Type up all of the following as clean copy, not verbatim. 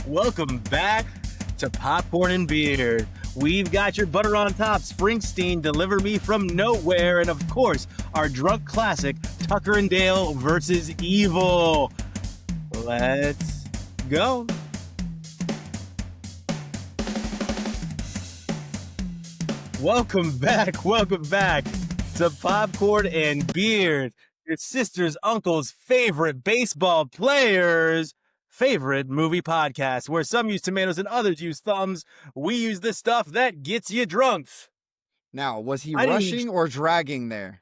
Welcome back to Popcorn and Beer. We've got your butter on top, Springsteen, Deliver Me From Nowhere, and of course, our drunk classic, Tucker and Dale versus Evil. Let's go. Welcome back to Popcorn and Beer, your sister's uncle's favorite baseball players' favorite movie podcast, where some use tomatoes and others use thumbs. We use the stuff that gets you drunk. Now, was he rushing or dragging there?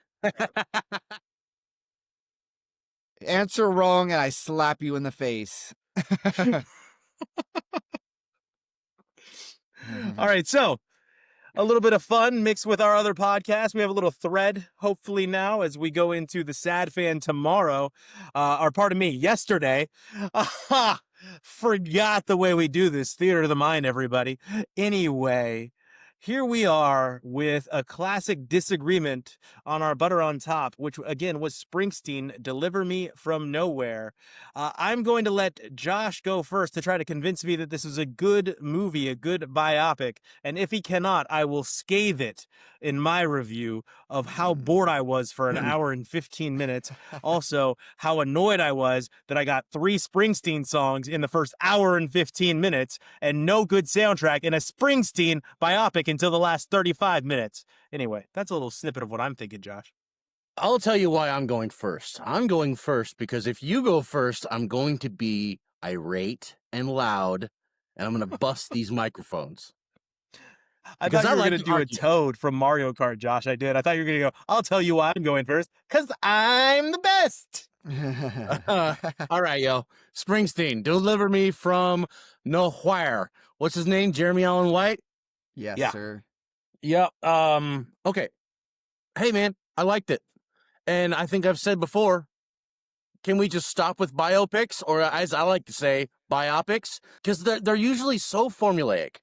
Answer wrong and I slap you in the face. All right, so a little bit of fun mixed with our other podcast. We have a little thread, hopefully now, as we go into the Sad Fan tomorrow. Or pardon me, yesterday. Forgot the way we do this. Theater of the mind, everybody. Anyway, here we are with a classic disagreement on our butter on top, which again was Springsteen, Deliver Me From Nowhere. I'm going to let Josh go first to try to convince me that this is a good movie, a good biopic. And if he cannot, I will scathe it in my review of how bored I was for an hour and 15 minutes. Also, how annoyed I was that I got 3 Springsteen songs in the first hour and 15 minutes and no good soundtrack in a Springsteen biopic until the last 35 minutes. Anyway, that's a little snippet of what I'm thinking, Josh. I'll tell you why I'm going first. I'm going first because if you go first, I'm going to be irate and loud, and I'm going to bust these microphones. I thought you were going to do a Toad from Mario Kart, Josh. I did. I thought you were going to go, I'll tell you why I'm going first, because I'm the best. All right, yo. Springsteen, Deliver Me From Nowhere. What's his name? Jeremy Allen White? Yes, sir. Yep. Okay. Hey, man, I liked it. And I think I've said before, can we just stop with biopics, or as I like to say, biopics? Because they're usually so formulaic.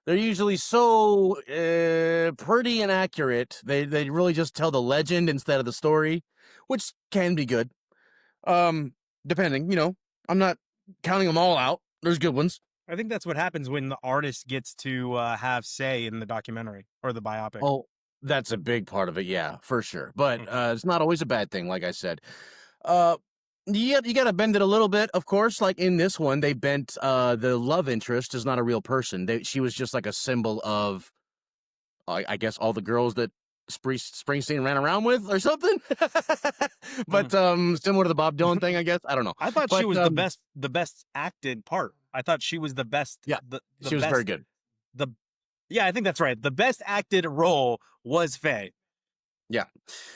They're usually so pretty and accurate. They really just tell the legend instead of the story, which can be good. Depending, I'm not counting them all out. There's good ones. I think that's what happens when the artist gets to have say in the documentary or the biopic. Oh, that's a big part of it, yeah, for sure. But it's not always a bad thing, like I said. You got to bend it a little bit, of course. Like in this one, they bent the love interest is not a real person. She was just like a symbol of, I guess, all the girls that Springsteen ran around with or something. But similar to the Bob Dylan thing, I guess. I don't know. I thought she was the best acted part. I thought she was the best. Yeah, she was very good. I think that's right. The best acted role was Frye. Yeah.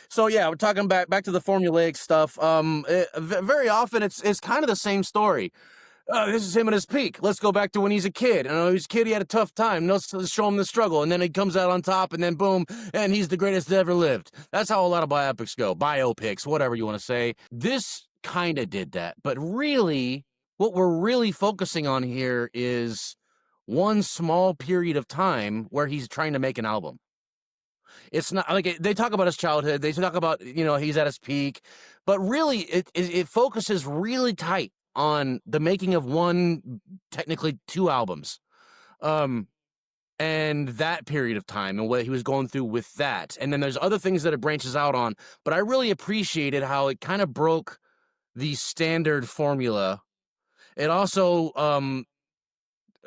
So yeah, we're talking back to the formulaic stuff. Very often it's kind of the same story. This is him at his peak. Let's go back to when he's a kid. And when he was a kid, he had a tough time. Let's show him the struggle. And then he comes out on top, and then boom, and he's the greatest that ever lived. That's how a lot of biopics go. Biopics, whatever you want to say. This kind of did that. But really, what we're really focusing on here is one small period of time where he's trying to make an album. It's not like they talk about his childhood. They talk about, he's at his peak. But really, it focuses really tight on the making of technically 2 albums. And that period of time and what he was going through with that. And then there's other things that it branches out on. But I really appreciated how it kind of broke the standard formula. It also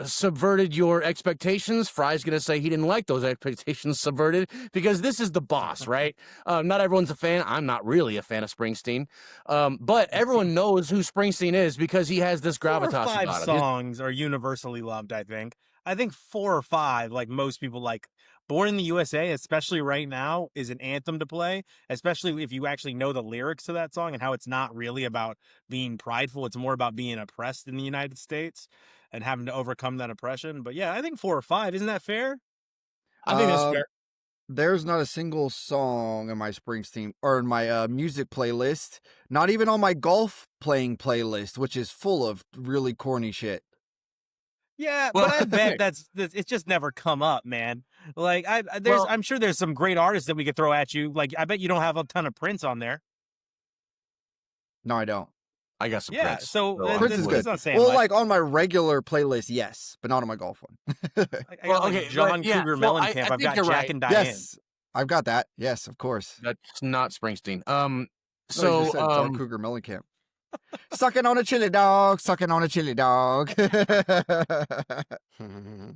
subverted your expectations. Frye's going to say he didn't like those expectations subverted because this is the boss, right? Not everyone's a fan. I'm not really a fan of Springsteen. But everyone knows who Springsteen is because he has this gravitas about it. 4 or 5 songs are universally loved, I think. I think 4 or 5, like most people like. Born in the USA, especially right now, is an anthem to play, especially if you actually know the lyrics to that song and how it's not really about being prideful. It's more about being oppressed in the United States and having to overcome that oppression. But yeah, I think 4 or 5. Isn't that fair? I think that's fair. There's not a single song in my Springsteen or in my music playlist, not even on my golf playing playlist, which is full of really corny shit. Yeah, but I bet it's just never come up, man. Like I'm sure there's some great artists that we could throw at you. Like I bet you don't have a ton of Prince on there. No, I don't. I got some Yeah, Prince. so Prince is he's good. not saying Well, much. like on my regular playlist, yes, but not on my golf one. I got Well, like okay, John but yeah, Cougar so I Mellencamp. I've think got you're Jack right. and Diane. Yes, I've got that. Yes, of course. That's not Springsteen. No, you just said John Cougar Mellencamp. Sucking on a chili dog, sucking on a chili dog.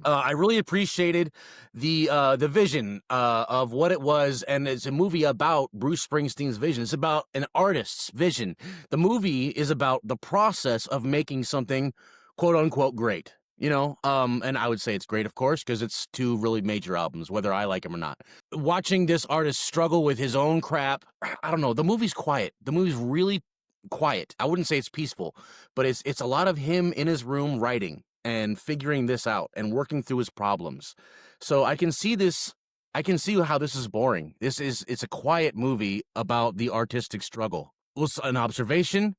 I really appreciated the vision of what it was, and it's a movie about Bruce Springsteen's vision. It's about an artist's vision. The movie is about the process of making something quote unquote great. You know, and I would say it's great, of course, because it's two really major albums, whether I like them or not. Watching this artist struggle with his own crap, I don't know. The movie's quiet. The movie's really quiet. I wouldn't say it's peaceful, but it's a lot of him in his room writing and figuring this out and working through his problems. So I can see this. I can see how this is boring. It's a quiet movie about the artistic struggle. Well, an observation: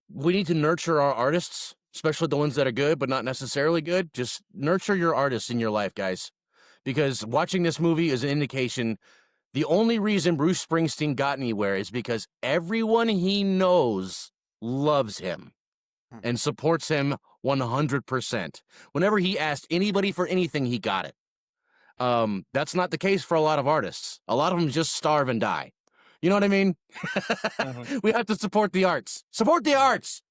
we need to nurture our artists, especially the ones that are good but not necessarily good. Just nurture your artists in your life, guys, because watching this movie is an indication. The only reason Bruce Springsteen got anywhere is because everyone he knows loves him and supports him 100%. Whenever he asked anybody for anything, he got it. That's not the case for a lot of artists. A lot of them just starve and die. You know what I mean? We have to support the arts. Support the arts.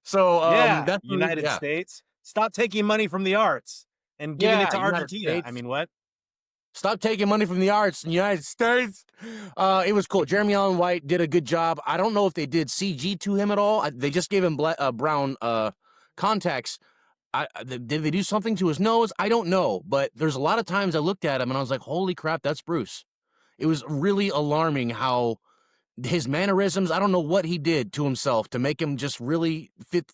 So yeah, that's United States. Stop taking money from the arts and giving it to United Argentina. States. I mean, what? Stop taking money from the arts in the United States. It was cool. Jeremy Allen White did a good job. I don't know if they did CG to him at all. They just gave him brown contacts. Did they do something to his nose? I don't know. But there's a lot of times I looked at him and I was like, holy crap, that's Bruce. It was really alarming how his mannerisms, I don't know what he did to himself to make him just really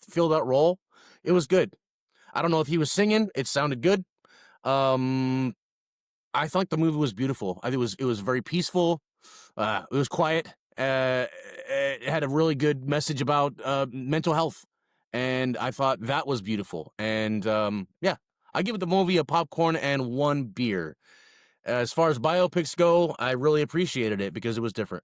fill that role. It was good. I don't know if he was singing. It sounded good. I thought the movie was beautiful. I think it was very peaceful. It was quiet. It had a really good message about mental health, and I thought that was beautiful. And yeah, I give the movie a popcorn and 1 beer. As far as biopics go, I really appreciated it because it was different.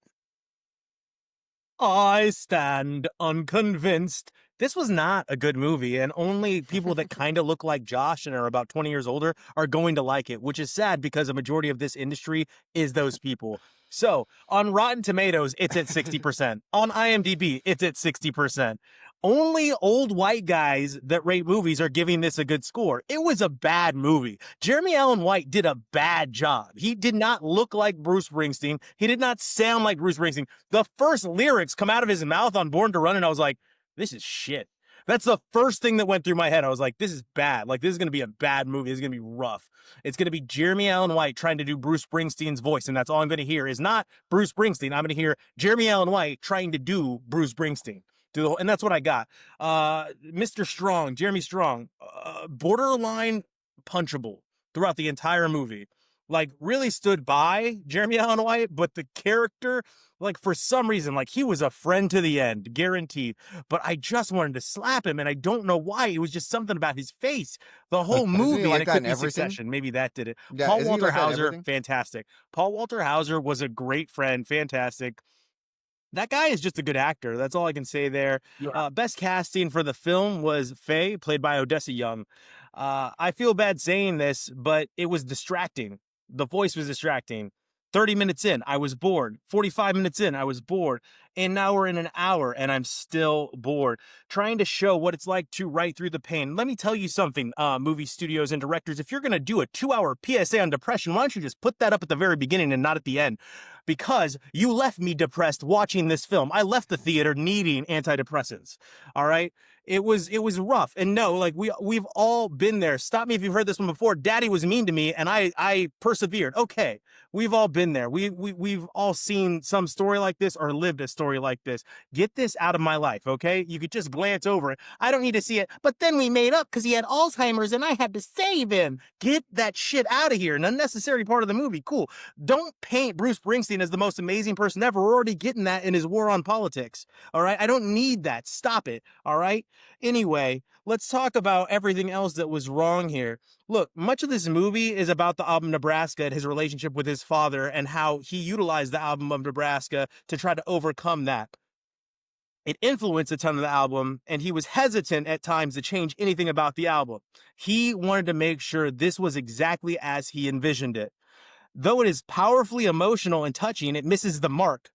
I stand unconvinced. This was not a good movie, and only people that kind of look like Josh and are about 20 years older are going to like it, which is sad because a majority of this industry is those people. So, on Rotten Tomatoes, it's at 60%. On IMDb, it's at 60%. Only old white guys that rate movies are giving this a good score. It was a bad movie. Jeremy Allen White did a bad job. He did not look like Bruce Springsteen. He did not sound like Bruce Springsteen. The first lyrics come out of his mouth on Born to Run, and I was like, this is shit. That's the first thing that went through my head. I was like, this is bad. Like, this is going to be a bad movie. This is going to be rough. It's going to be Jeremy Allen White trying to do Bruce Springsteen's voice, and that's all I'm going to hear is not Bruce Springsteen. I'm going to hear Jeremy Allen White trying to do Bruce Springsteen. And that's what I got. Mr. Strong, Jeremy Strong, borderline punchable throughout the entire movie. Like, really stood by Jeremy Allen White, but the character, like, for some reason, like, he was a friend to the end, guaranteed. But I just wanted to slap him, and I don't know why. It was just something about his face. The whole movie, like and it that could in be everything? Succession. Maybe that did it. Yeah, Paul isn't he Walter like that in Hauser, everything? fantastic. Paul Walter Hauser was a great friend, fantastic. That guy is just a good actor. That's all I can say there. Yeah. Best casting for the film was Faye, played by Odessa Young. I feel bad saying this, but it was distracting. The voice was distracting. 30 minutes in, I was bored. 45 minutes in, I was bored. And now we're in an hour, and I'm still bored. Trying to show what it's like to write through the pain. Let me tell you something, movie studios and directors. If you're going to do a 2-hour PSA on depression, why don't you just put that up at the very beginning and not at the end? Because you left me depressed watching this film. I left the theater needing antidepressants. All right? It was rough. And no, like we've all been there. Stop me if you've heard this one before. Daddy was mean to me and I persevered. Okay. We've all been there. We've all seen some story like this or lived a story like this. Get this out of my life, okay? You could just glance over it. I don't need to see it. But then we made up because he had Alzheimer's and I had to save him. Get that shit out of here. An unnecessary part of the movie. Cool. Don't paint Bruce Springsteen as the most amazing person ever. We're already getting that in his war on politics. All right? I don't need that. Stop it. All right? Anyway, let's talk about everything else that was wrong here. Look, much of this movie is about the album Nebraska and his relationship with his father and how he utilized the album of Nebraska to try to overcome that. It influenced a ton of the album, and he was hesitant at times to change anything about the album. He wanted to make sure this was exactly as he envisioned it. Though it is powerfully emotional and touching, it misses the mark.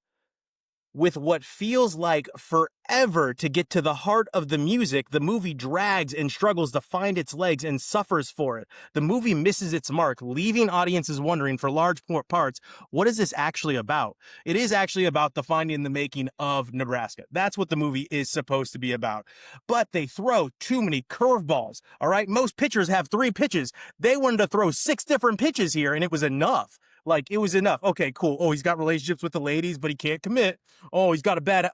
With what feels like forever to get to the heart of the music, the movie drags and struggles to find its legs and suffers for it. The movie misses its mark, leaving audiences wondering for large parts, what is this actually about? It is actually about the finding and the making of Nebraska. That's what the movie is supposed to be about. But they throw too many curveballs, all right? Most pitchers have 3 pitches. They wanted to throw 6 different pitches here, and it was enough. Like, it was enough. Okay, cool. Oh, he's got relationships with the ladies, but he can't commit. Oh, he's got a bad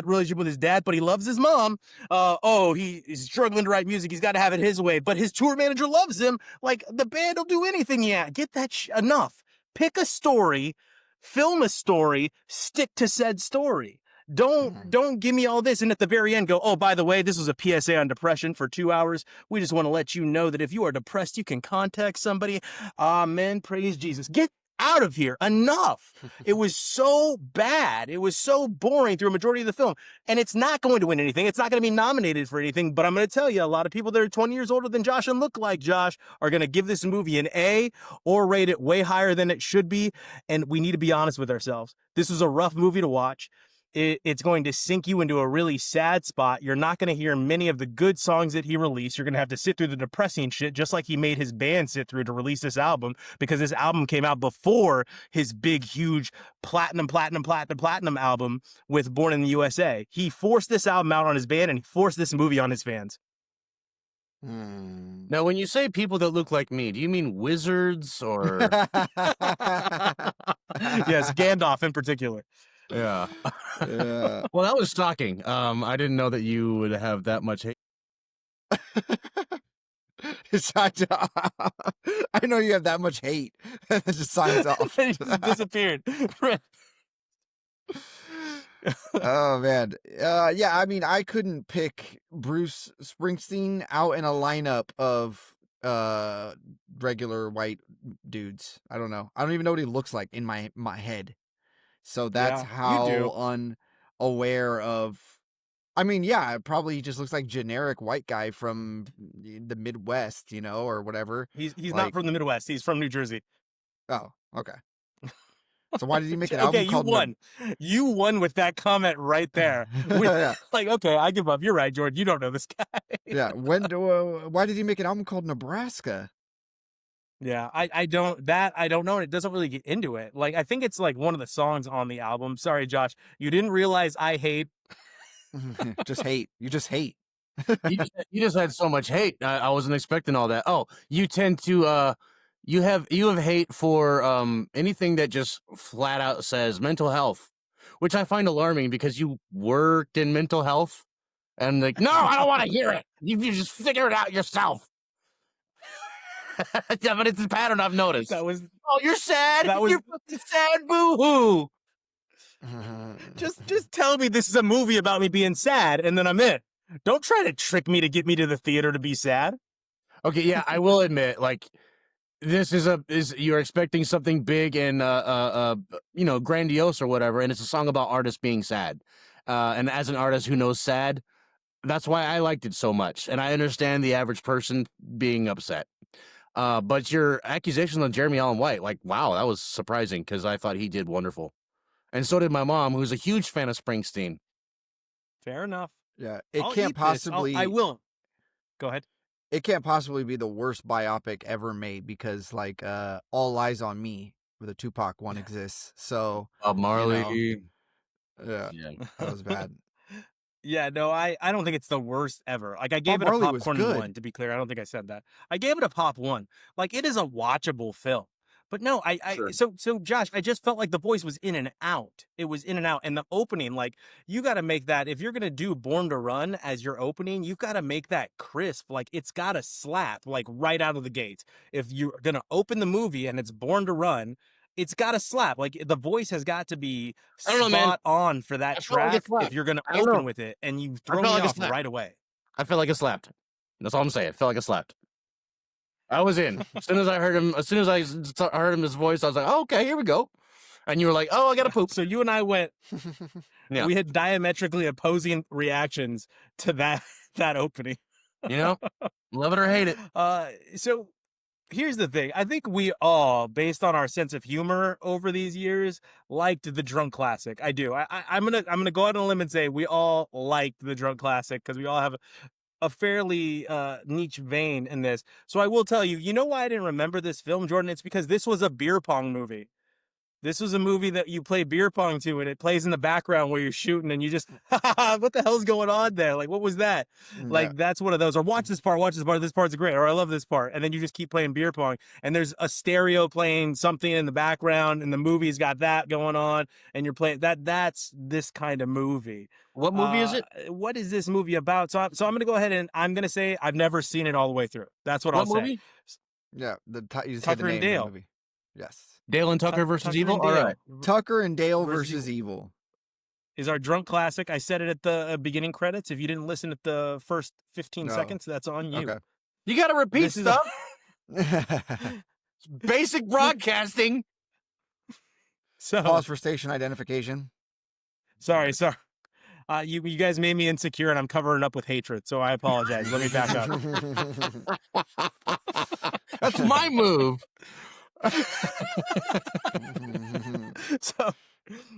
relationship with his dad, but he loves his mom. Oh, he's struggling to write music. He's got to have it his way, but his tour manager loves him. Like, the band will do anything. Yeah, get that enough. Pick a story, film a story, stick to said story. Don't give me all this and at the very end go, oh, by the way, this was a PSA on depression for 2 hours. We just want to let you know that if you are depressed, you can contact somebody. Amen. Praise Jesus. Get out of here. Enough. It was so bad. It was so boring through a majority of the film. And it's not going to win anything. It's not going to be nominated for anything. But I'm going to tell you, a lot of people that are 20 years older than Josh and look like Josh are going to give this movie an A or rate it way higher than it should be. And we need to be honest with ourselves. This was a rough movie to watch. It's going to sink you into a really sad spot. You're not going to hear many of the good songs that he released. You're going to have to sit through the depressing shit, just like he made his band sit through to release this album, because this album came out before his big, huge platinum album with Born in the USA. He forced this album out on his band, and he forced this movie on his fans. Now, when you say people that look like me, do you mean wizards or? Yes, Gandalf in particular. Yeah. Yeah. Well, that was shocking. I didn't know that you would have that much hate. I know you have that much hate. It just signs off. It just disappeared. Oh man. Yeah, I mean, I couldn't pick Bruce Springsteen out in a lineup of regular white dudes. I don't know. I don't even know what he looks like in my head. So that's how unaware of. I mean, yeah, probably he just looks like generic white guy from the Midwest, you know, or whatever. He's not from the Midwest. He's from New Jersey. Oh, okay. So why did he make an album okay, called? You won. You won with that comment right there. Yeah. Like, okay, I give up. You're right, George. You don't know this guy. Yeah. Why did he make an album called Nebraska? Yeah, I don't know, and it doesn't really get into it. Like, I think it's like one of the songs on the album. Sorry, Josh, you didn't realize I hate. Just hate. You just hate. You just had so much hate. I wasn't expecting all that. Oh, you tend to you have hate for anything that just flat out says mental health, which I find alarming because you worked in mental health, and like, no, I don't want to hear it. You just figure it out yourself. Yeah, but it's a pattern I've noticed. That was. Oh, you're sad. That was. You're fucking sad. Boo hoo. Just tell me this is a movie about me being sad, and then I'm in. Don't try to trick me to get me to the theater to be sad. Okay, yeah, I will admit, like, this is you're expecting something big and grandiose or whatever, and it's a song about artists being sad. And as an artist who knows sad, that's why I liked it so much, and I understand the average person being upset. But your accusation on Jeremy Allen White, like, wow, that was surprising because I thought he did wonderful. And so did my mom, who's a huge fan of Springsteen. Fair enough. Yeah, I will. Go ahead. It can't possibly be the worst biopic ever made because, like, All Eyes on Me, where the Tupac one exists. So, Bob Marley. Yeah, that was bad. Yeah, no, I don't think it's the worst ever. Like, I gave it a Marley was popcorn good. 1, to be clear. I don't think I said that. I gave it a pop 1. Like, it is a watchable film. But no, Sure. So Josh, I just felt like the voice was in and out. It was in and out. And the opening, like, you got to make that, if you're going to do Born to Run as your opening, you've got to make that crisp. Like, it's got to slap, like, right out of the gate. If you're going to open the movie and it's Born to Run, it's got to slap. Like, the voice has got to be spot on for that track if you're going to open with it, and you throw me off right away. I felt like it slapped. That's all I'm saying. It felt like it slapped. I was in. As soon as I heard him, his voice, I was like, oh, okay, here we go. And you were like, oh, I got to poop. So you and I went, Yeah. We had diametrically opposing reactions to that opening. You know, love it or hate it. So here's the thing. I think we all, based on our sense of humor over these years, liked the drunk classic. I do. I'm gonna go out on a limb and say we all liked the drunk classic because we all have a fairly niche vein in this. So I will tell you, you know why I didn't remember this film, Jordan? It's because this was a beer pong movie. This was a movie that you play beer pong to, and it plays in the background where you're shooting, and you just, what the hell's going on there? Like, what was that? Yeah. Like, that's one of those. Or watch this part, this part's great, or I love this part. And then you just keep playing beer pong, and there's a stereo playing something in the background, and the movie's got that going on, and you're playing that. That's this kind of movie. What movie is it? What is this movie about? So I'm going to go ahead and I'm going to say I've never seen it all the way through. That's what I'll movie? say. Yeah, you said the Tucker name and Dale. of the movie. Yes. Dale and Tucker versus Tucker Evil? and All Dale right. Tucker and Dale versus versus Evil. is our drunk classic. I said it at the beginning credits. If you didn't listen at the first 15 No. seconds, that's on you. Okay. You got to repeat This is stuff. Basic broadcasting. So Pause for station identification. sorry. You guys made me insecure, and I'm covering up with hatred. So I apologize. Let me back up. That's my move.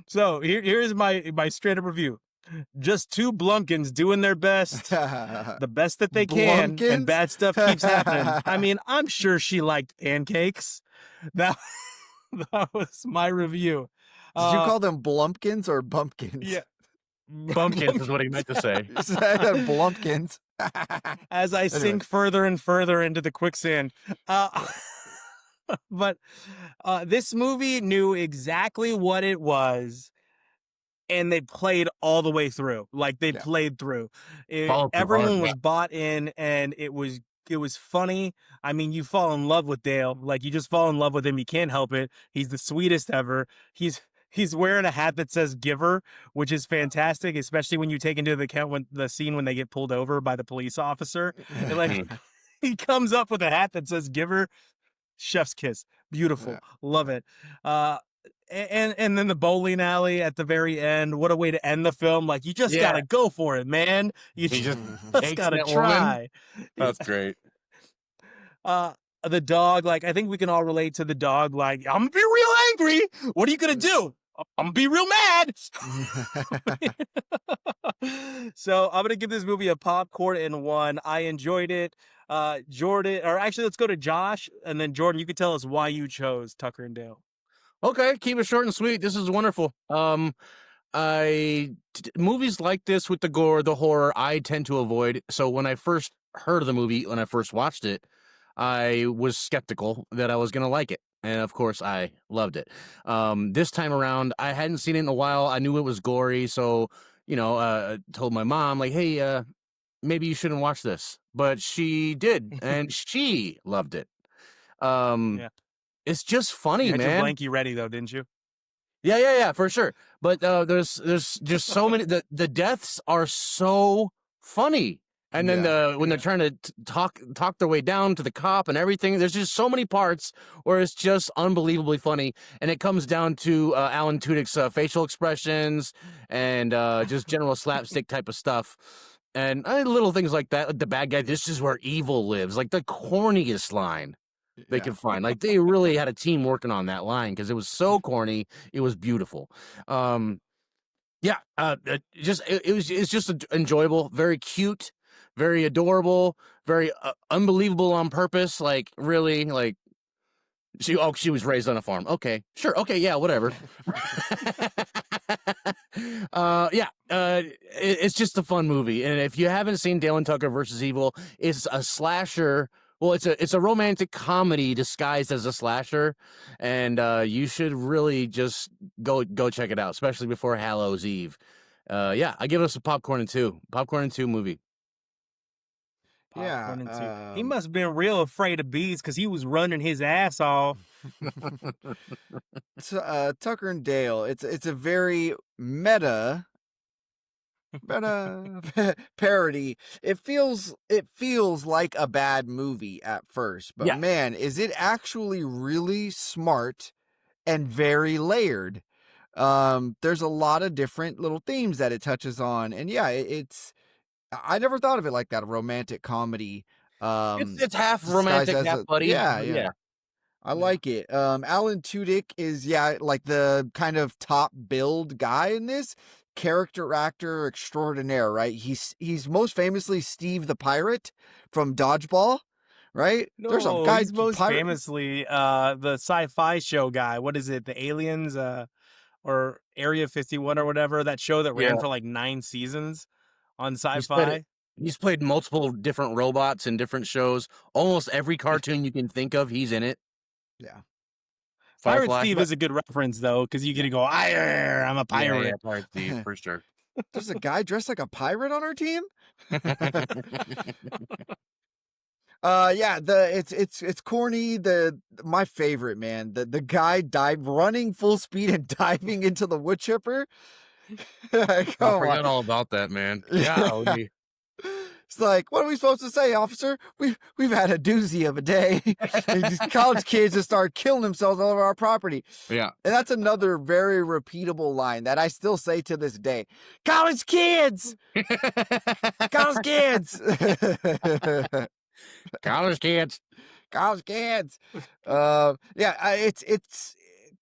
So here's my straight up review. Just two Blumpkins doing their best, the best that they can, Blumpkins? and bad stuff keeps happening. I mean, I'm sure she liked pancakes. That was my review. Did you call them Blumpkins or Bumpkins? Yeah. Bumpkins is what he meant to say. You said Blumpkins. As I Anyway. sink further and further into the quicksand. But this movie knew exactly what it was, and they played all the way through. Like they Yeah. played through. Followed through Everyone hard, was yeah. bought in, and it was funny. I mean, you fall in love with Dale. Like you just fall in love with him. You can't help it. He's the sweetest ever. He's wearing a hat that says "Giver," which is fantastic, especially when you take into account when the scene when they get pulled over by the police officer. And like he comes up with a hat that says "Giver." Chef's kiss. Beautiful. Yeah. Love it. And then the bowling alley at the very end. What a way to end the film. Like you just Yeah. gotta go for it, man. You He just, just Hates gotta that woman. try. That's great. The dog, like I think we can all relate to the dog. Like, I'm gonna be real angry. What are you gonna do? I'm gonna be real mad. So I'm gonna give this movie a popcorn and 1. I enjoyed it. Jordan, or actually, let's go to Josh, and then Jordan, you can tell us why you chose Tucker and Dale. Okay, keep it short and sweet. This is wonderful. Movies like this with the gore, the horror, I tend to avoid. So when I first heard of the movie, when I first watched it, I was skeptical that I was going to like it. And of course, I loved it. This time around, I hadn't seen it in a while. I knew it was gory. So, told my mom, like, hey, maybe you shouldn't watch this. But she did. And she loved it. Yeah. It's just funny, You had man. your blankie ready though, didn't you? Yeah, for sure. But there's just so many. The deaths are so funny, and then when they're trying to talk their way down to the cop and everything, there's just so many parts where it's just unbelievably funny, and it comes down to Alan Tudyk's facial expressions and just general slapstick type of stuff, and little things like that. Like the bad guy, this is where evil lives. Like the corniest line they could find. Like they really had a team working on that line because it was so corny. It was beautiful. It's just enjoyable, very cute, very adorable, very unbelievable on purpose. Like really, like she was raised on a farm. Okay, sure. Okay, yeah, whatever. It's just a fun movie, and if you haven't seen Dale and Tucker versus Evil, it's a slasher. Well, it's a romantic comedy disguised as a slasher, and you should really just go check it out, especially before Hallows Eve. I give us a popcorn and 2 movie. Popcorn and 2. He must have been real afraid of bees because he was running his ass off. Tucker and Dale. It's a very meta parody. It feels like a bad movie at first, but man, is it actually really smart and very layered. There's a lot of different little themes that it touches on, and yeah, I never thought of it like that, a romantic comedy. It's half Disguised romantic, as half a buddy. yeah, But yeah. yeah, I Yeah. like it. Alan Tudyk is like the kind of top build guy in this, character actor extraordinaire, right? He's most famously Steve the Pirate from Dodgeball, right? There's a No, guy he's most pirate. famously the sci-fi show guy. What is it? The Aliens or Area 51 or whatever, that show that ran yeah. for like 9 seasons on He's played it. Sci-Fi. He's played multiple different robots in different shows. Almost every cartoon you can think of, he's in it. Yeah, Pirate Firefly. Steve But is a good reference though, because you get to go, I'm a yeah, pirate. Pirate Steve for sure. there's a guy dressed like a pirate on our team. Yeah, it's corny. My favorite, man. The guy running full speed and diving into the wood chipper. I Come forgot on. all about that, man. Golly. It's like, what are we supposed to say, officer? We've had a doozy of a day. And these college kids just start killing themselves all over our property. Yeah. And that's another very repeatable line that I still say to this day. College kids! College kids! College kids. College kids. It's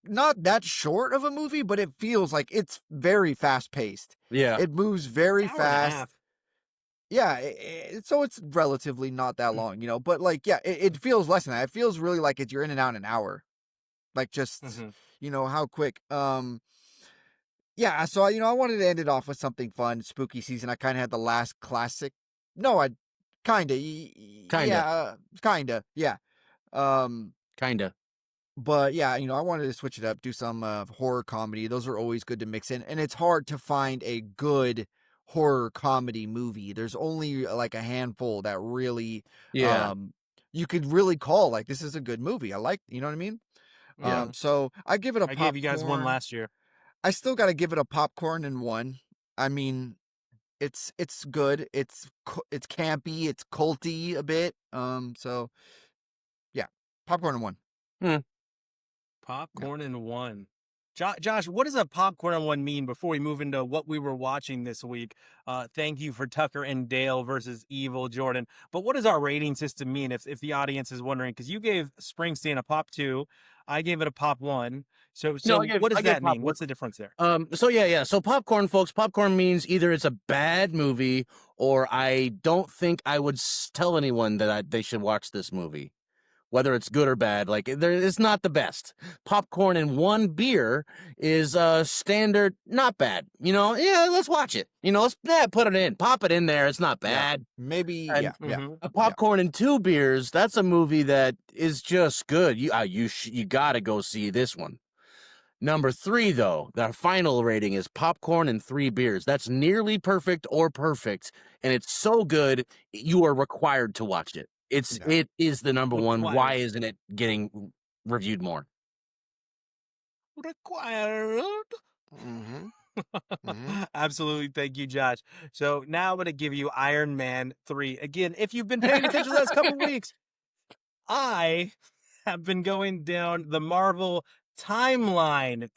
not that short of a movie, but it feels like it's very fast paced. Yeah. It moves very Hour and a fast. half. Yeah, so it's relatively not that long, but like, yeah, it feels less than that. It feels really like you're in and out in an hour. Like just, how quick. Yeah, so I wanted to end it off with something fun, spooky season. I kind of had the last classic. No, I kinda. Yeah, kinda. Yeah. Kinda. But yeah, I wanted to switch it up, do some horror comedy. Those are always good to mix in, and it's hard to find a good horror comedy movie. There's only like a handful that really, Yeah. you could really call like this is a good movie. I like, you know what I mean? Yeah. So I give it a I popcorn. gave you guys one last year. I still got to give it a popcorn and one. I mean, it's good. It's campy. It's culty a bit. So yeah, popcorn and one. Popcorn and one. Josh, what does a popcorn and one mean before we move into what we were watching this week? Thank you for Tucker and Dale versus Evil Jordan. But what does our rating system mean if the audience is wondering? Because you gave Springsteen a pop 2, I gave it a pop 1. So what does that mean? What's the difference there? So popcorn, folks, popcorn means either it's a bad movie or I don't think I would tell anyone that they should watch this movie. Whether it's good or bad, like it's not the best. Popcorn and one beer is standard, not bad. Yeah, let's watch it. Let's put it in, pop it in there. It's not bad. Yeah, maybe, And, yeah. A popcorn and 2 beers. That's a movie that is just good. You gotta go see this one. Number 3, though, the final rating is popcorn and 3 beers. That's nearly perfect or perfect, and it's so good you are required to watch it. It is the number one. Why isn't it getting reviewed more? Required. Mm-hmm. Absolutely. Thank you, Josh. So now I'm going to give you Iron Man 3. Again, if you've been paying attention the last couple of weeks, I have been going down the Marvel timeline.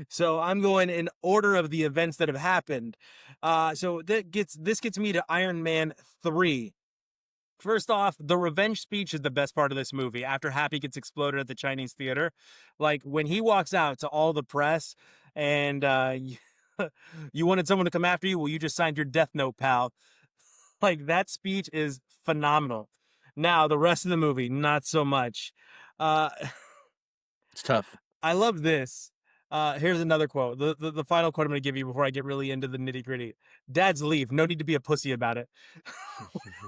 So I'm going in order of the events that have happened. So this gets me to Iron Man 3. First off, the revenge speech is the best part of this movie. After Happy gets exploded at the Chinese theater, like when he walks out to all the press and you wanted someone to come after you, well, you just signed your death note, pal. Like that speech is phenomenal. Now the rest of the movie, not so much. It's tough. I love this. Here's another quote. The final quote I'm going to give you before I get really into the nitty gritty. Dads leave. No need to be a pussy about it.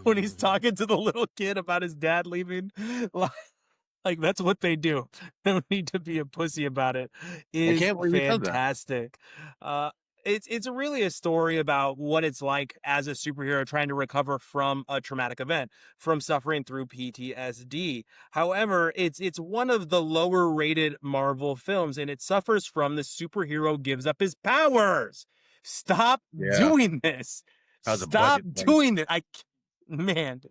When he's talking to the little kid about his dad leaving, like that's what they do. No need to be a pussy about it. Is fantastic. It's really a story about what it's like as a superhero trying to recover from a traumatic event, from suffering through PTSD. However, it's one of the lower rated Marvel films, and it suffers from the superhero gives up his powers. Stop doing this. Stop doing it. Man,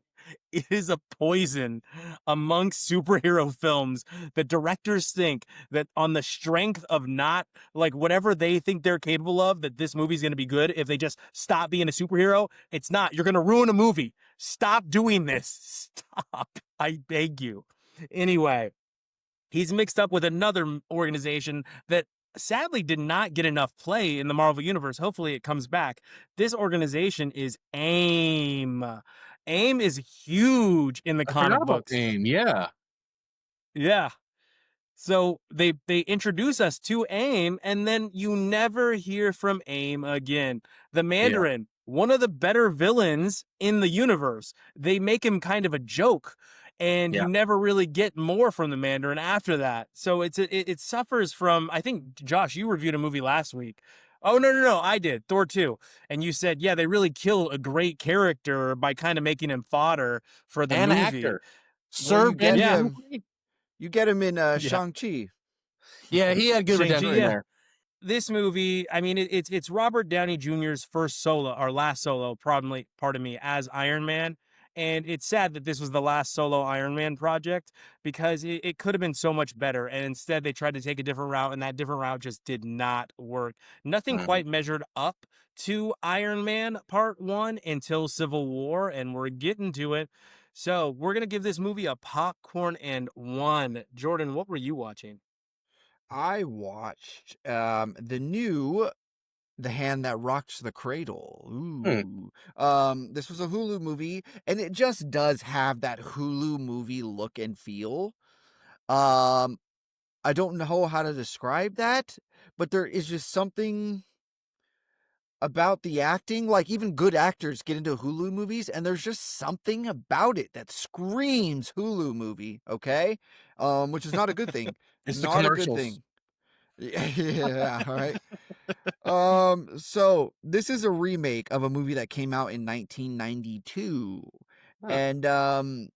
it is a poison amongst superhero films that directors think that on the strength of not like whatever they think they're capable of, that this movie's going to be good if they just stop being a superhero. It's not. You're going to ruin a movie. Stop doing this. Stop. I beg you. Anyway, he's mixed up with another organization that sadly did not get enough play in the Marvel Universe. Hopefully it comes back. This organization is AIM. AIM is huge in the I forgot comic about books. AIM. Yeah. Yeah. So they introduce us to AIM, and then you never hear from AIM again. The Mandarin, one of the better villains in the universe. They make him kind of a joke, and Yeah. you never really get more from the Mandarin after that. So it suffers from. I think Josh, you reviewed a movie last week. Oh no, I did Thor 2, and you said yeah they really kill a great character by kind of making him fodder for the An movie. actor. Well, you Served get in Yeah. him. You get him in Yeah. Shang-Chi. Yeah, he had good Shang-Chi, redemption yeah. there. This movie, I mean, it's Robert Downey Jr.'s first solo, or last solo, pardon me, as Iron Man. And it's sad that this was the last solo Iron Man project because it could have been so much better. And instead, they tried to take a different route, and that different route just did not work. Nothing Mhm. quite measured up to Iron Man Part 1 until Civil War, and we're getting to it. So we're going to give this movie a popcorn and 1. Jordan, what were you watching? I watched the new The Hand That Rocks the Cradle. Hmm. Ooh. This was a Hulu movie, and it just does have that Hulu movie look and feel. I don't know how to describe that, but there is just something about the acting. Like, even good actors get into Hulu movies, and there's just something about it that screams Hulu movie, okay? Which is not a good thing. It's the Not a good commercials. thing. Yeah, all right. So this is a remake of a movie that came out in 1992. Huh. And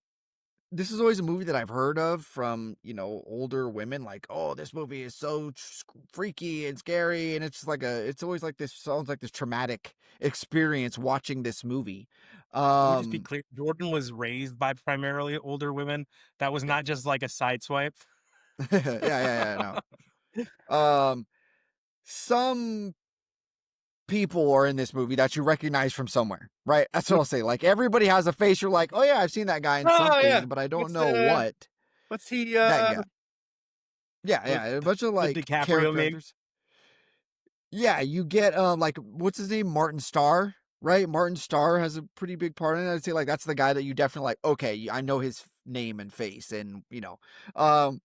this is always a movie that I've heard of from, older women, like, oh, this movie is so freaky and scary, and it's always like this, sounds like this traumatic experience watching this movie. Can we just be Um clear? Jordan was raised by primarily older women. That was not just like a sideswipe. yeah, no. Some people are in this movie that you recognize from somewhere, right? That's what I'll say. Like, everybody has a face you're like, oh yeah, I've seen that guy in Oh yeah. something, but I don't What's know what. what's he That guy. Yeah, The, yeah, a bunch of the like DiCaprio character meme. actors. Yeah, you get like, what's his name? Martin Starr, right? Martin Starr has a pretty big part in it. I'd say like that's the guy that you definitely like, okay, I know his name and face, and um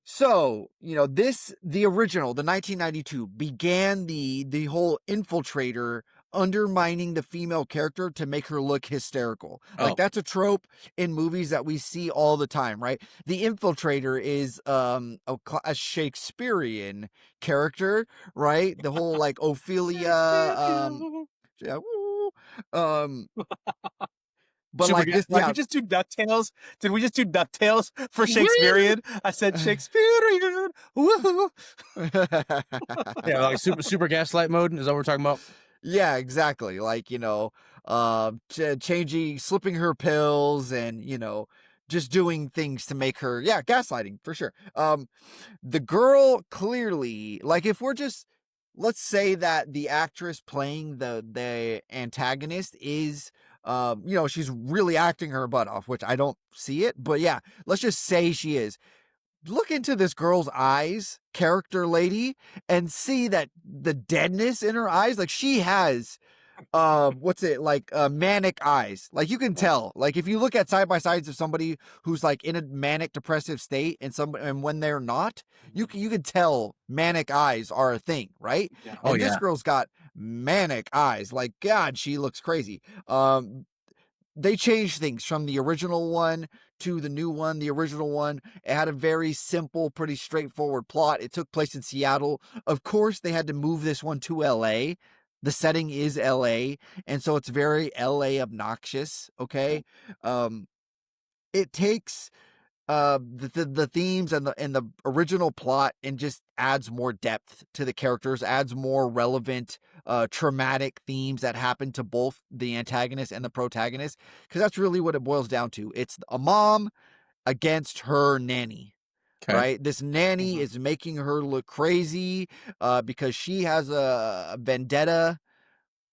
so, the original, the 1992, began the whole infiltrator undermining the female character to make her look hysterical. Like, Oh. that's a trope in movies that we see all the time, right? The infiltrator is a Shakespearean character, right? The whole like Ophelia, yeah, woo, um, but Super like guy. this, Like yeah. we just do DuckTales? Did we just do DuckTales for Shakespearean? I said Shakespearean. Woohoo. Yeah, like super gaslight mode. Is that what we're talking about? Yeah, exactly. Like, slipping her pills, and, just doing things to make her, yeah, gaslighting for sure. The girl clearly, like, if we're just, let's say that the actress playing the antagonist is, she's really acting her butt off, which I don't see it, but yeah, let's just say she is. Look into this girl's eyes, character lady, and see that the deadness in her eyes. Like, she has manic eyes. Like, you can tell, like, if you look at side by sides of somebody who's like in a manic depressive state, and when they're not, you can tell manic eyes are a thing, right? Yeah. Oh And this yeah. girl's got manic eyes. Like, God, she looks crazy. They changed things from the original one to the new one. The original one, it had a very simple, pretty straightforward plot. It took place in Seattle. Of course, they had to move this one to LA. The setting is LA, and so it's very LA obnoxious, okay? It takes the themes and the original plot, and just adds more depth to the characters, adds more relevant traumatic themes that happen to both the antagonist and the protagonist, because that's really what it boils down to. It's a mom against her nanny. Okay. Right, this nanny Mhm. is making her look crazy because she has a vendetta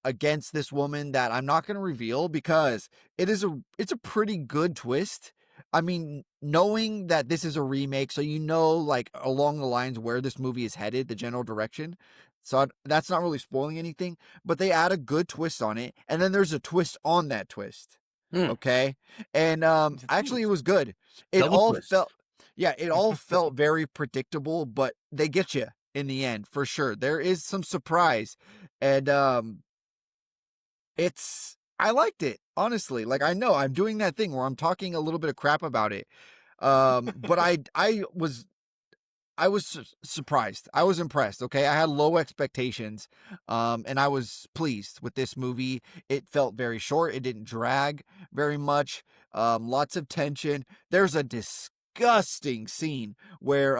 against this woman that I'm not going to reveal, because it's a pretty good twist. I mean, knowing that this is a remake, so like along the lines where this movie is headed, the general direction. So that's not really spoiling anything, but they add a good twist on it, and then there's a twist on that twist. Hmm. Okay, and It's a actually, it tease. was good. It Double all twist. felt, yeah, it all felt very predictable, but they get you in the end for sure. There is some surprise, and I liked it, honestly. Like, I know I'm doing that thing where I'm talking a little bit of crap about it. But I was surprised. I was impressed. Okay. I had low expectations. And I was pleased with this movie. It felt very short. It didn't drag very much. Lots of tension. There's a disgusting scene where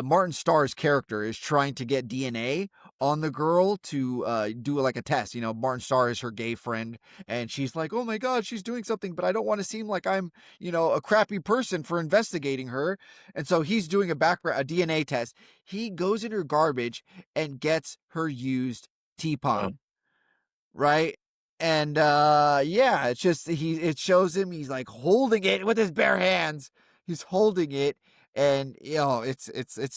Martin Starr's character is trying to get DNA on the girl to do like a test. Martin Starr is her gay friend, and she's like, "Oh my God, she's doing something, but I don't want to seem like I'm, a crappy person for investigating her." And so he's doing a DNA test. He goes in her garbage and gets her used Oh. teapot, right? And yeah, it shows him he's like holding it with his bare hands. He's holding it, and it's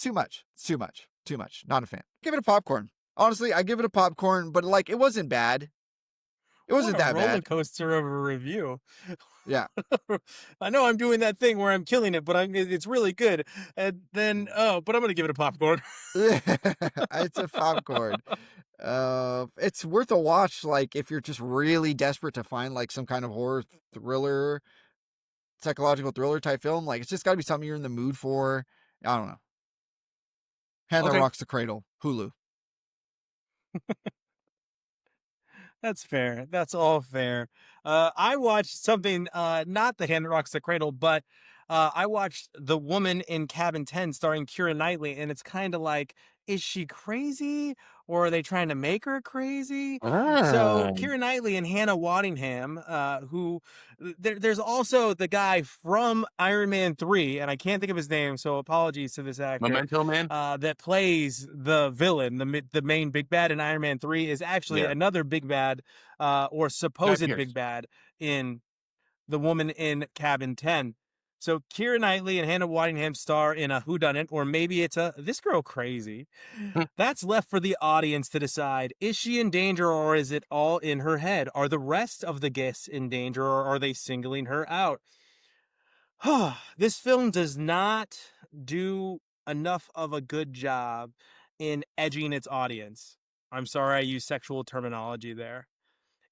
too much. It's too much. Too much. Not a fan. Give it a popcorn. Honestly, I give it a popcorn, but like it wasn't bad. It What wasn't a that roller bad. coaster of a review. Yeah. I know I'm doing that thing where I'm killing it, but it's really good. And then but I'm gonna give it a popcorn. It's a popcorn. It's worth a watch, like if you're just really desperate to find like some kind of horror thriller, psychological thriller type film. Like it's just got to be something you're in the mood for. I don't know. Hand that Okay. rocks the cradle. Hulu. That's fair. That's all fair. I watched something, not The Hand That Rocks the Cradle, but I watched The Woman in Cabin 10 starring Keira Knightley, and it's kind of like, is she crazy or are they trying to make her crazy? So Ah. Keira Knightley and Hannah Waddingham, there's also the guy from Iron Man 3, and I can't think of his name, so apologies to this actor, Memento Man. that plays the villain, the main big bad in Iron Man 3 is actually Yeah. another big bad, or Guy supposed big Pearce. bad in The Woman in Cabin 10. So Keira Knightley and Hannah Waddingham star in a whodunit, or maybe it's a this girl crazy. Hmm. That's left for the audience to decide. Is she in danger, or is it all in her head? Are the rest of the guests in danger, or are they singling her out? This film does not do enough of a good job in edging its audience. I'm sorry I use sexual terminology there.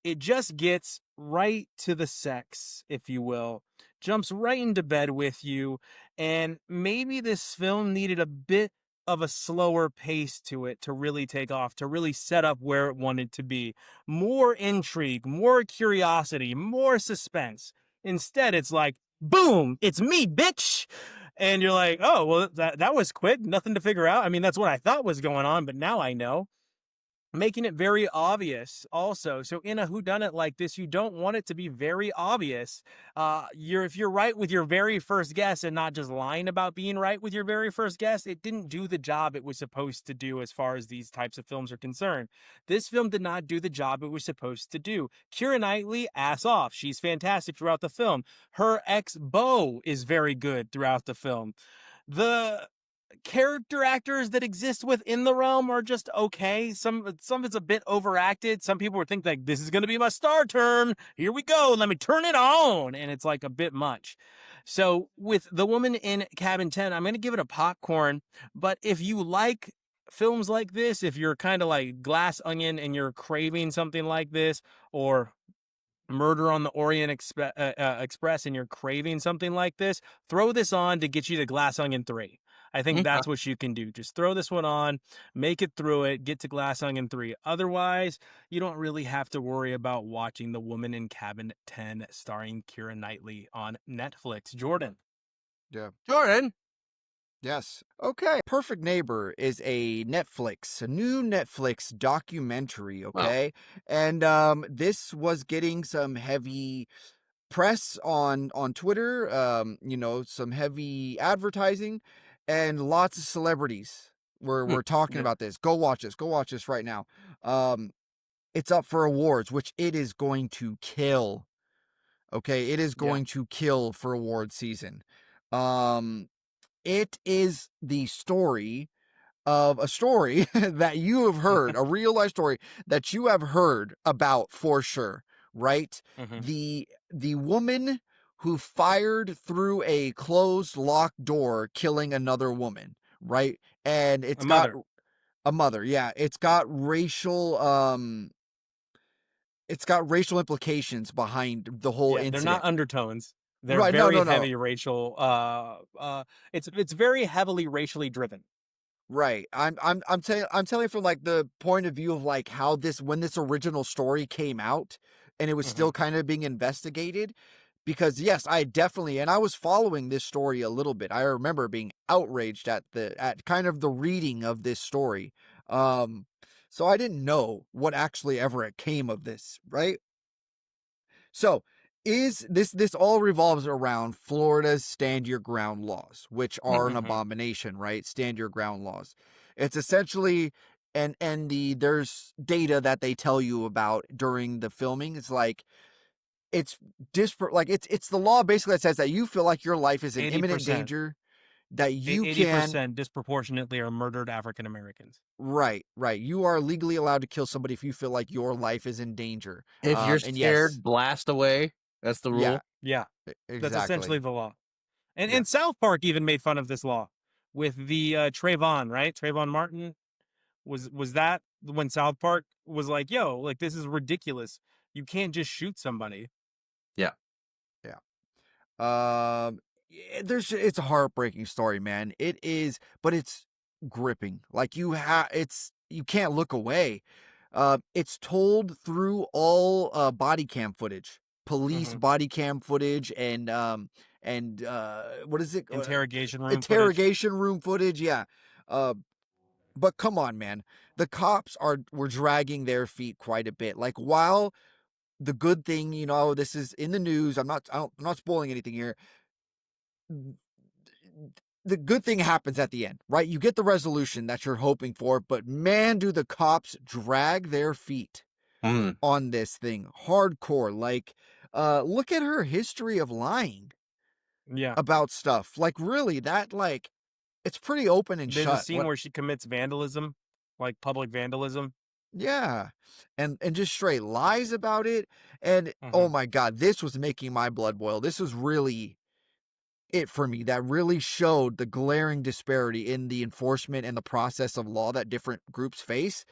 It just gets right to the sex, if you will, jumps right into bed with you, and maybe this film needed a bit of a slower pace to it to really take off, to really set up where it wanted to be. More intrigue, more curiosity, more suspense. Instead, it's like, boom, it's me, bitch. And you're like, oh, well, that was quick. Nothing to figure out. I mean, that's what I thought was going on, but now I know, making it very obvious also. So in a whodunit like this, you don't want it to be very obvious. If you're right with your very first guess and not just lying about being right with your very first guess, it didn't do the job it was supposed to do as far as these types of films are concerned. This film did not do the job it was supposed to do. Keira Knightley, ass off. She's fantastic throughout the film. Her ex-beau is very good throughout the film. The character actors that exist within the realm are just okay. Some of it's a bit overacted. Some people would think like, this is going to be my star turn. Here we go. Let me turn it on. And it's like a bit much. So with The Woman in Cabin 10, I'm going to give it a popcorn. But if you like films like this, if you're kind of like Glass Onion and you're craving something like this, or Murder on the Express, and you're craving something like this, throw this on to get you to Glass Onion 3. I think Okay. that's what you can do. Just throw this one on, make it through it, get to Glass Onion 3. Otherwise, you don't really have to worry about watching The Woman in Cabin 10 starring Keira Knightley on Netflix. Jordan. Yeah. Jordan. Yes. Okay. Perfect Neighbor is a new Netflix documentary, Well, okay? And this was getting some heavy press on Twitter, some heavy advertising, and lots of celebrities were talking yeah. about this. Go watch this. Go watch this right now. It's up for awards, which it is going to kill. Okay, it is Yeah. going to kill for award season. Um, it is the story of a story that you have heard, a real life story that you have heard about for sure, right? Mhm. The woman who fired through a closed locked door, killing another woman, right? And A it's got mother. a mother, yeah. It's got racial implications behind the whole Yeah, they're not incident. undertones. They're Right? No, very no, no. heavy racial. It's very heavily racially driven. Right. I'm telling you from like the point of view of like how this when this original story came out and it was Hmm. still kind of being investigated. Because yes, I definitely and I was following this story a little bit. I remember being outraged at kind of the reading of this story. Um so I didn't know what actually ever it came of this, right? So, is this all revolves around Florida's stand your ground laws, which are an Hmm. abomination, right? Stand your ground laws. It's essentially and there's data that they tell you about during the filming. It's like it's disparate like it's the law basically that says that you feel like your life is in Eighty imminent percent, danger, that you eighty can percent disproportionately are murdered African Americans. right. You are legally allowed to kill somebody if you feel like your life is in danger. If you're And yes, scared, blast away. That's the yeah, rule. Yeah, that's essentially exactly. the law. And Yeah. and South Park even made fun of this law with the Trayvon, right? Trayvon Martin was that when South Park was like, "Yo, like this is ridiculous. You can't just shoot somebody." Yeah. Yeah. It's a heartbreaking story, man. It is, but it's gripping. Like you can't look away. It's told through all body cam footage, police Hmm. body cam footage, and what is it? Interrogation room footage. Interrogation room footage. Yeah. Uh, but come on, man. The cops were dragging their feet quite a bit. Like while the good thing, this is in the news. I'm not spoiling anything here. The good thing happens at the end, right? You get the resolution that you're hoping for, but man, do the cops drag their feet Mm. on this thing hardcore. Like, look at her history of lying Yeah. about stuff. Like, really, it's pretty open and There's a shut. scene where she commits vandalism, like public vandalism. Yeah, and just straight lies about it. And oh Hmm. my God, this was making my blood boil. This was really it for me that really showed the glaring disparity in the enforcement and the process of law that different groups face.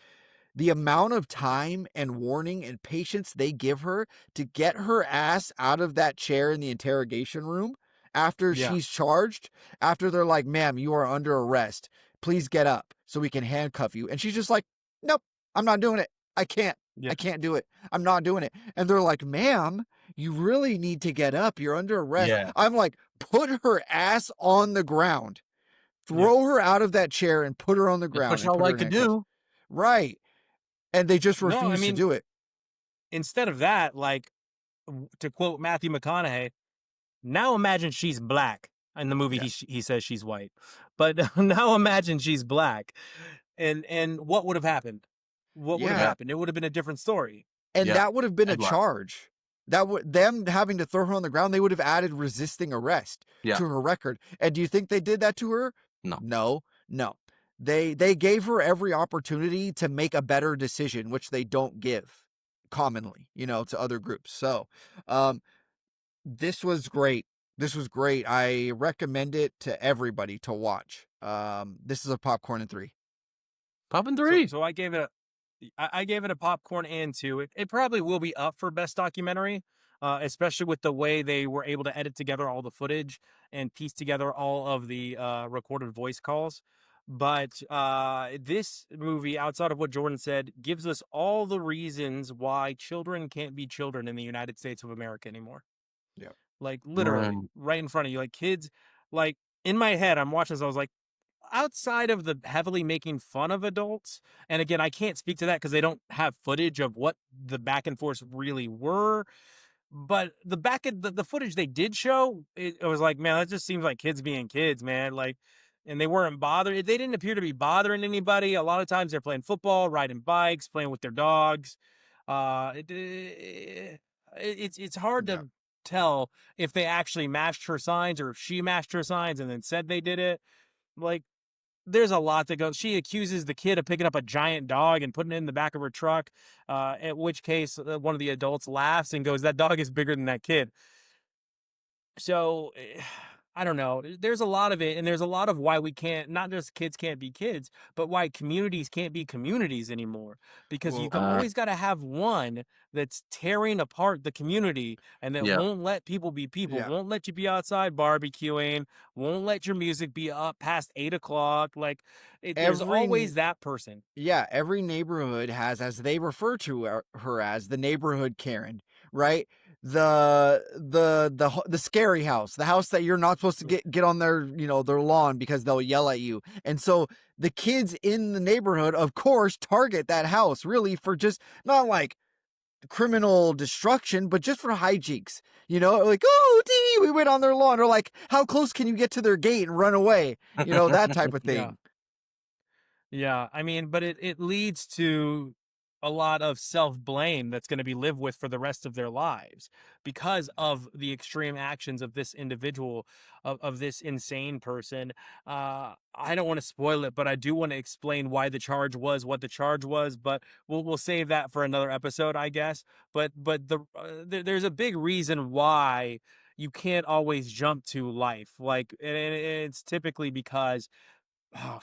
The amount of time and warning and patience they give her to get her ass out of that chair in the interrogation room after Yeah. she's charged, after they're like, ma'am, you are under arrest. Please get up so we can handcuff you. And she's just like, nope, I'm not doing it. I can't. Yeah. I can't do it. I'm not doing it. And they're like, ma'am, you really need to get up. You're under arrest. Yeah. I'm like, put her ass on the ground. Yeah. Throw her out of that chair and put her on the That's what ground and y'all put her like in to handcuffs. do. Right. And they just No, I refuse to mean, do it. instead of that, like to quote Matthew McConaughey, now imagine she's black. In the movie, Yeah. he says she's white, but now imagine she's black, and what would have happened? What would have Yeah. happened? It would have been a different story. And Yeah. that would have been a Headline. charge. That would them having to throw her on the ground, they would have added resisting arrest Yeah. to her record. And do you think they did that to her? No. No. They gave her every opportunity to make a better decision, which they don't give commonly, to other groups. So, this was great. This was great. I recommend it to everybody to watch. This is a popcorn in 3. Popping So 3. so I gave it a popcorn and 2. It probably will be up for best documentary, especially with the way they were able to edit together all the footage and piece together all of the recorded voice calls. But this movie, outside of what Jordan said, gives us all the reasons why children can't be children in the United States of America anymore. Yeah. Like literally Um, right in front of you. Like kids, Like, in my head, I'm watching this, I was like, outside of the heavily making fun of adults, and again, I can't speak to that because they don't have footage of what the back and forths really were. But the footage they did show, it was like, man, that just seems like kids being kids, man. Like, and they weren't bothered. They didn't appear to be bothering anybody. A lot of times they're playing football, riding bikes, playing with their dogs. It's hard Yeah. to tell if they actually matched her signs or if she matched her signs and then said they did it. Like, there's a lot that goes. She accuses the kid of picking up a giant dog and putting it in the back of her truck. At which case, one of the adults laughs and goes, "That dog is bigger than that kid." So I don't know. There's a lot of it, and there's a lot of why we can't. Not just kids can't be kids, but why communities can't be communities anymore. Because Well, you've always got to have one that's tearing apart the community and that Yeah. won't let people be people. yeah. Won't let you be outside barbecuing. Won't let your music be up past 8 o'clock. Like there's Every always that person. Yeah, every neighborhood has, as they refer to her as, the neighborhood Karen, right? The scary house, the house that you're not supposed to get on their, their lawn because they'll yell at you. And so the kids in the neighborhood, of course, target that house really for just not like criminal destruction, but just for hijinks. Like, oh, dee, we went on their lawn, or like, how close can you get to their gate and run away? That type of Yeah. thing. Yeah, I mean, but it leads to a lot of self-blame that's going to be lived with for the rest of their lives because of the extreme actions of this individual, of this insane person. I don't want to spoil it, but I do want to explain why the charge was what the charge was, but we'll save that for another episode, I guess. But there's a big reason why you can't always jump to life. Like, and it's typically because oh,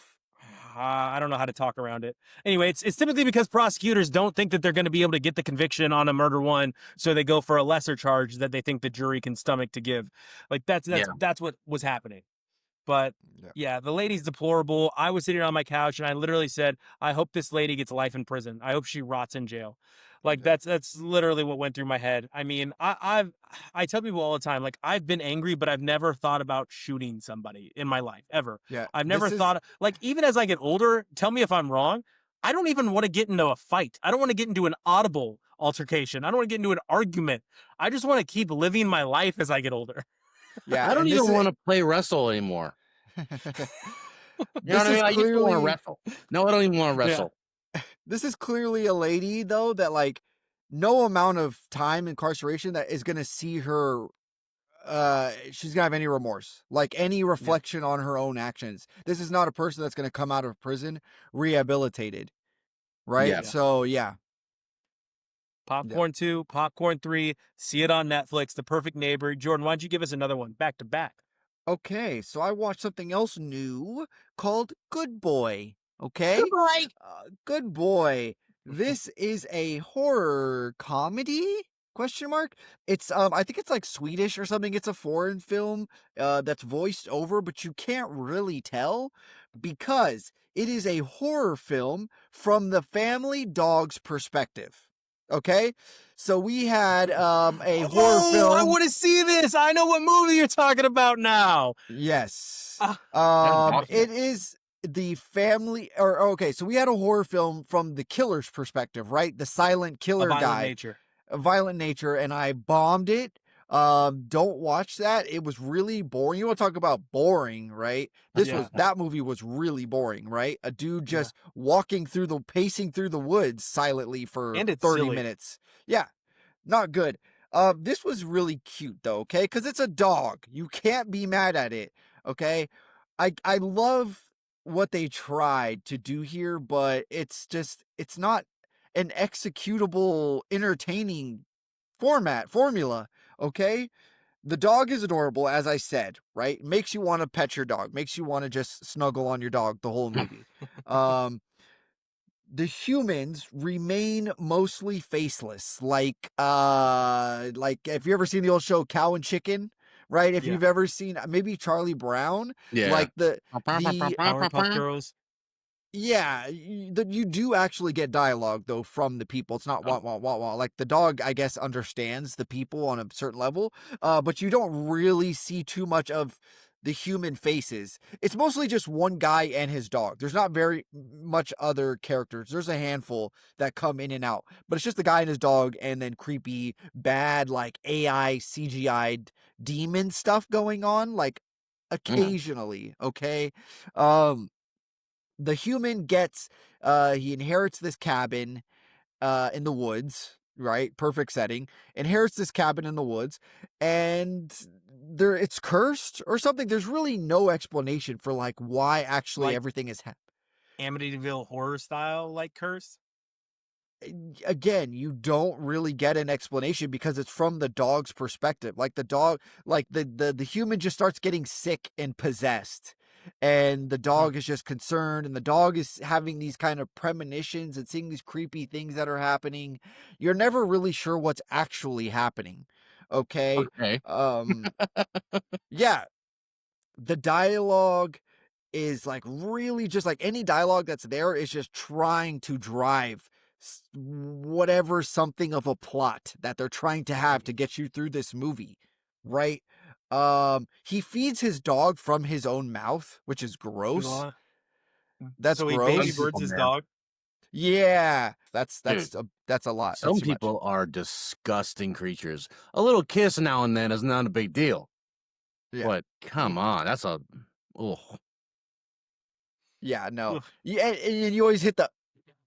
I don't know how to talk around it. Anyway, it's typically because prosecutors don't think that they're going to be able to get the conviction on a murder one, so they go for a lesser charge that they think the jury can stomach to give. Like Yeah. that's what was happening. But Yeah. yeah, the lady's deplorable. I was sitting on my couch and I literally said, I hope this lady gets life in prison. I hope she rots in jail. Like Yeah. that's literally what went through my head. I mean, I tell people all the time, like I've been angry, but I've never thought about shooting somebody in my life ever. Yeah. I've never This is thought like even as I get older, tell me if I'm wrong. I don't even want to get into a fight. I don't want to get into an audible altercation. I don't want to get into an argument. I just want to keep living my life as I get older. Yeah, I don't and this even is want to play wrestle anymore. You know this what I is mean? I used to want to clearly wrestle. No, I don't even want to Yeah. wrestle. this is clearly a lady though that like no amount of time incarceration that is going to see her she's going to have any remorse, like any reflection on her own actions. This is not a person that's going to come out of prison rehabilitated, right? Yeah. So, yeah. Popcorn 2, Popcorn 3, see it on Netflix, The Perfect Neighbor. Jordan, why don't you give us another one back to back? Okay, so I watched something else new called Good Boy. Okay? Good boy. Good Boy. This is a horror comedy? Question mark. It's I think it's like Swedish or something. It's a foreign film that's voiced over, but you can't really tell because it is a horror film from the family dog's perspective. Okay? So we had a horror film. I want to see this. I know what movie you're talking about now. Yes. awesome. It is the family or okay, so we had a horror film from the killer's perspective, right? The silent killer A Violent guy. Nature. A Violent Nature, and I bombed it. Don't watch that. It was really boring. You want to talk about boring, right? That movie was really boring, right? A dude just pacing through the woods silently for And it's 30 silly. minutes. Yeah. Not good. This was really cute though, okay? Because it's a dog. You can't be mad at it, okay? I love what they tried to do here, but it's not an executable, entertaining formula, okay? The dog is adorable, as I said, right? Makes you want to pet your dog, makes you want to just snuggle on your dog the whole movie. The humans remain mostly faceless, like if you ever seen the old show Cow and Chicken, right? If you've ever seen maybe Charlie Brown, Yeah. like the Powerpuff Girls. yeah, you do actually get dialogue though from the people. It's not wah wah wah wah. Like the dog, I guess, understands the people on a certain level, but you don't really see too much of the human faces, it's mostly just one guy and his dog. There's not very much other characters. There's a handful that come in and out, but it's just the guy and his dog, and then creepy, bad, like AI CGI demon stuff going on, like occasionally. Okay. The human gets he inherits this cabin in the woods, right? Perfect setting. Inherits this cabin in the woods, and it's cursed or something. There's really no explanation for like why actually Like everything is Amityville horror style, like curse. again, you don't really get an explanation because it's from the dog's perspective. Like the dog, like the human just starts getting sick and possessed, and the dog is just concerned, and the dog is having these kind of premonitions and seeing these creepy things that are happening. You're never really sure what's actually happening. Okay. Okay. Yeah, the dialogue is like really just like any dialogue that's there is just trying to drive whatever something of a plot that they're trying to have to get you through this movie, right? He feeds his dog from his own mouth, which is gross. That's So he baby gross. birds his man. dog. Yeah, that's Dude, a lot. Some That's too much. people are disgusting creatures. A little kiss now and then is not a big deal. Yeah. But come on, that's a. Ugh. Yeah, no. Ugh. Yeah, and you always hit the,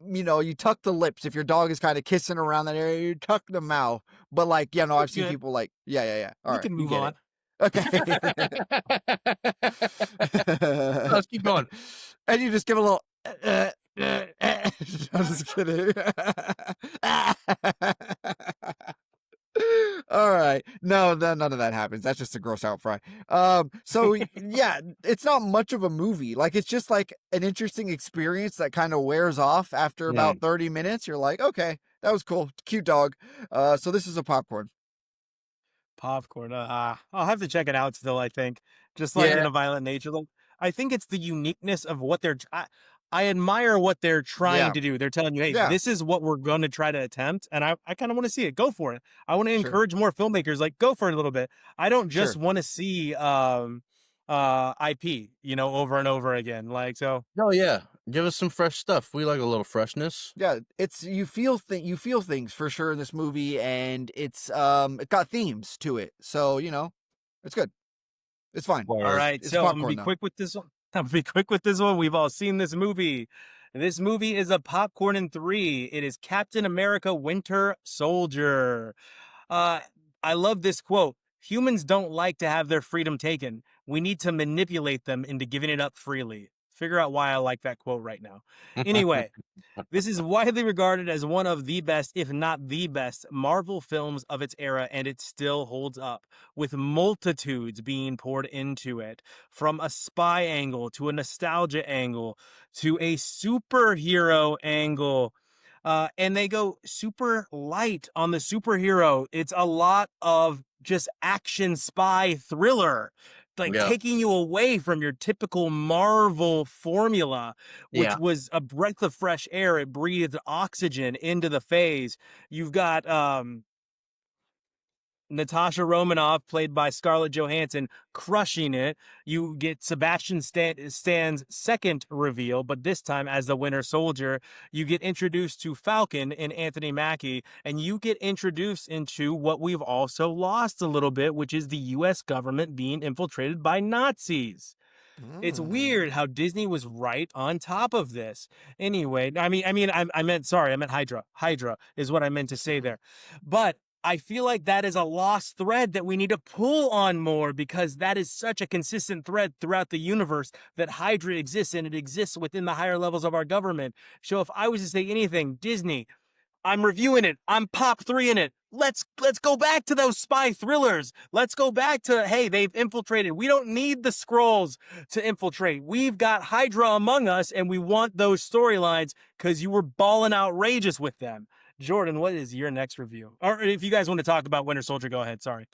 you tuck the lips if your dog is kind of kissing around that area. You tuck the mouth, but like, yeah, no, I've seen Good. people like, yeah. All We right, can you move get on. it. Okay. Let's keep going. And you just give a little. I'm just kidding. All right. No, none of that happens. That's just to gross out Frye. So yeah, it's not much of a movie. Like it's just like an interesting experience that kind of wears off after about 30 minutes. You're like, okay, that was cool. Cute dog. So this is a popcorn. Popcorn. I'll have to check it out still, I think. Just like in a violent nature. I think it's the uniqueness of what I admire what they're trying to do. They're telling you, hey, this is what we're going to try to attempt. And I kind of want to see it. Go for it. I want to encourage more filmmakers, like, go for it a little bit. I don't just want to see IP, over and over again. Like, so. Oh, yeah. Give us some fresh stuff. We like a little freshness. Yeah, it's you feel things for sure in this movie, and it's it got themes to it. So, it's good. It's fine. All right. It's So I'm popcorn, gonna be though. quick with this one. I'm gonna be quick with this one. We've all seen this movie. This movie is a popcorn in 3. It is Captain America Winter Soldier. I love this quote. Humans don't like to have their freedom taken. We need to manipulate them into giving it up freely. Figure out why I like that quote right now. Anyway, this is widely regarded as one of the best, if not the best, Marvel films of its era, and it still holds up, with multitudes being poured into it, from a spy angle to a nostalgia angle to a superhero angle. And they go super light on the superhero. It's a lot of just action spy thriller, like taking you away from your typical Marvel formula, which was a breath of fresh air. It breathed oxygen into the phase. You've got Natasha Romanoff, played by Scarlett Johansson, crushing it. You get Sebastian Stan's second reveal, but this time as the Winter Soldier. You get introduced to Falcon and Anthony Mackie, and you get introduced into what we've also lost a little bit, which is the U.S. government being infiltrated by Nazis. It's weird how Disney was right on top of this. Anyway, I meant Hydra. Hydra is what I meant to say there. But I feel like that is a lost thread that we need to pull on more, because that is such a consistent thread throughout the universe, that Hydra exists, and it exists within the higher levels of our government. So if I was to say anything, Disney, I'm reviewing it. I'm pop 3 in it. Let's go back to those spy thrillers. Let's go back to, hey, they've infiltrated. We don't need the Skrulls to infiltrate. We've got Hydra among us, and we want those storylines because you were balling outrageous with them. Jordan, what is your next review? Or if you guys want to talk about Winter Soldier, go ahead. Sorry.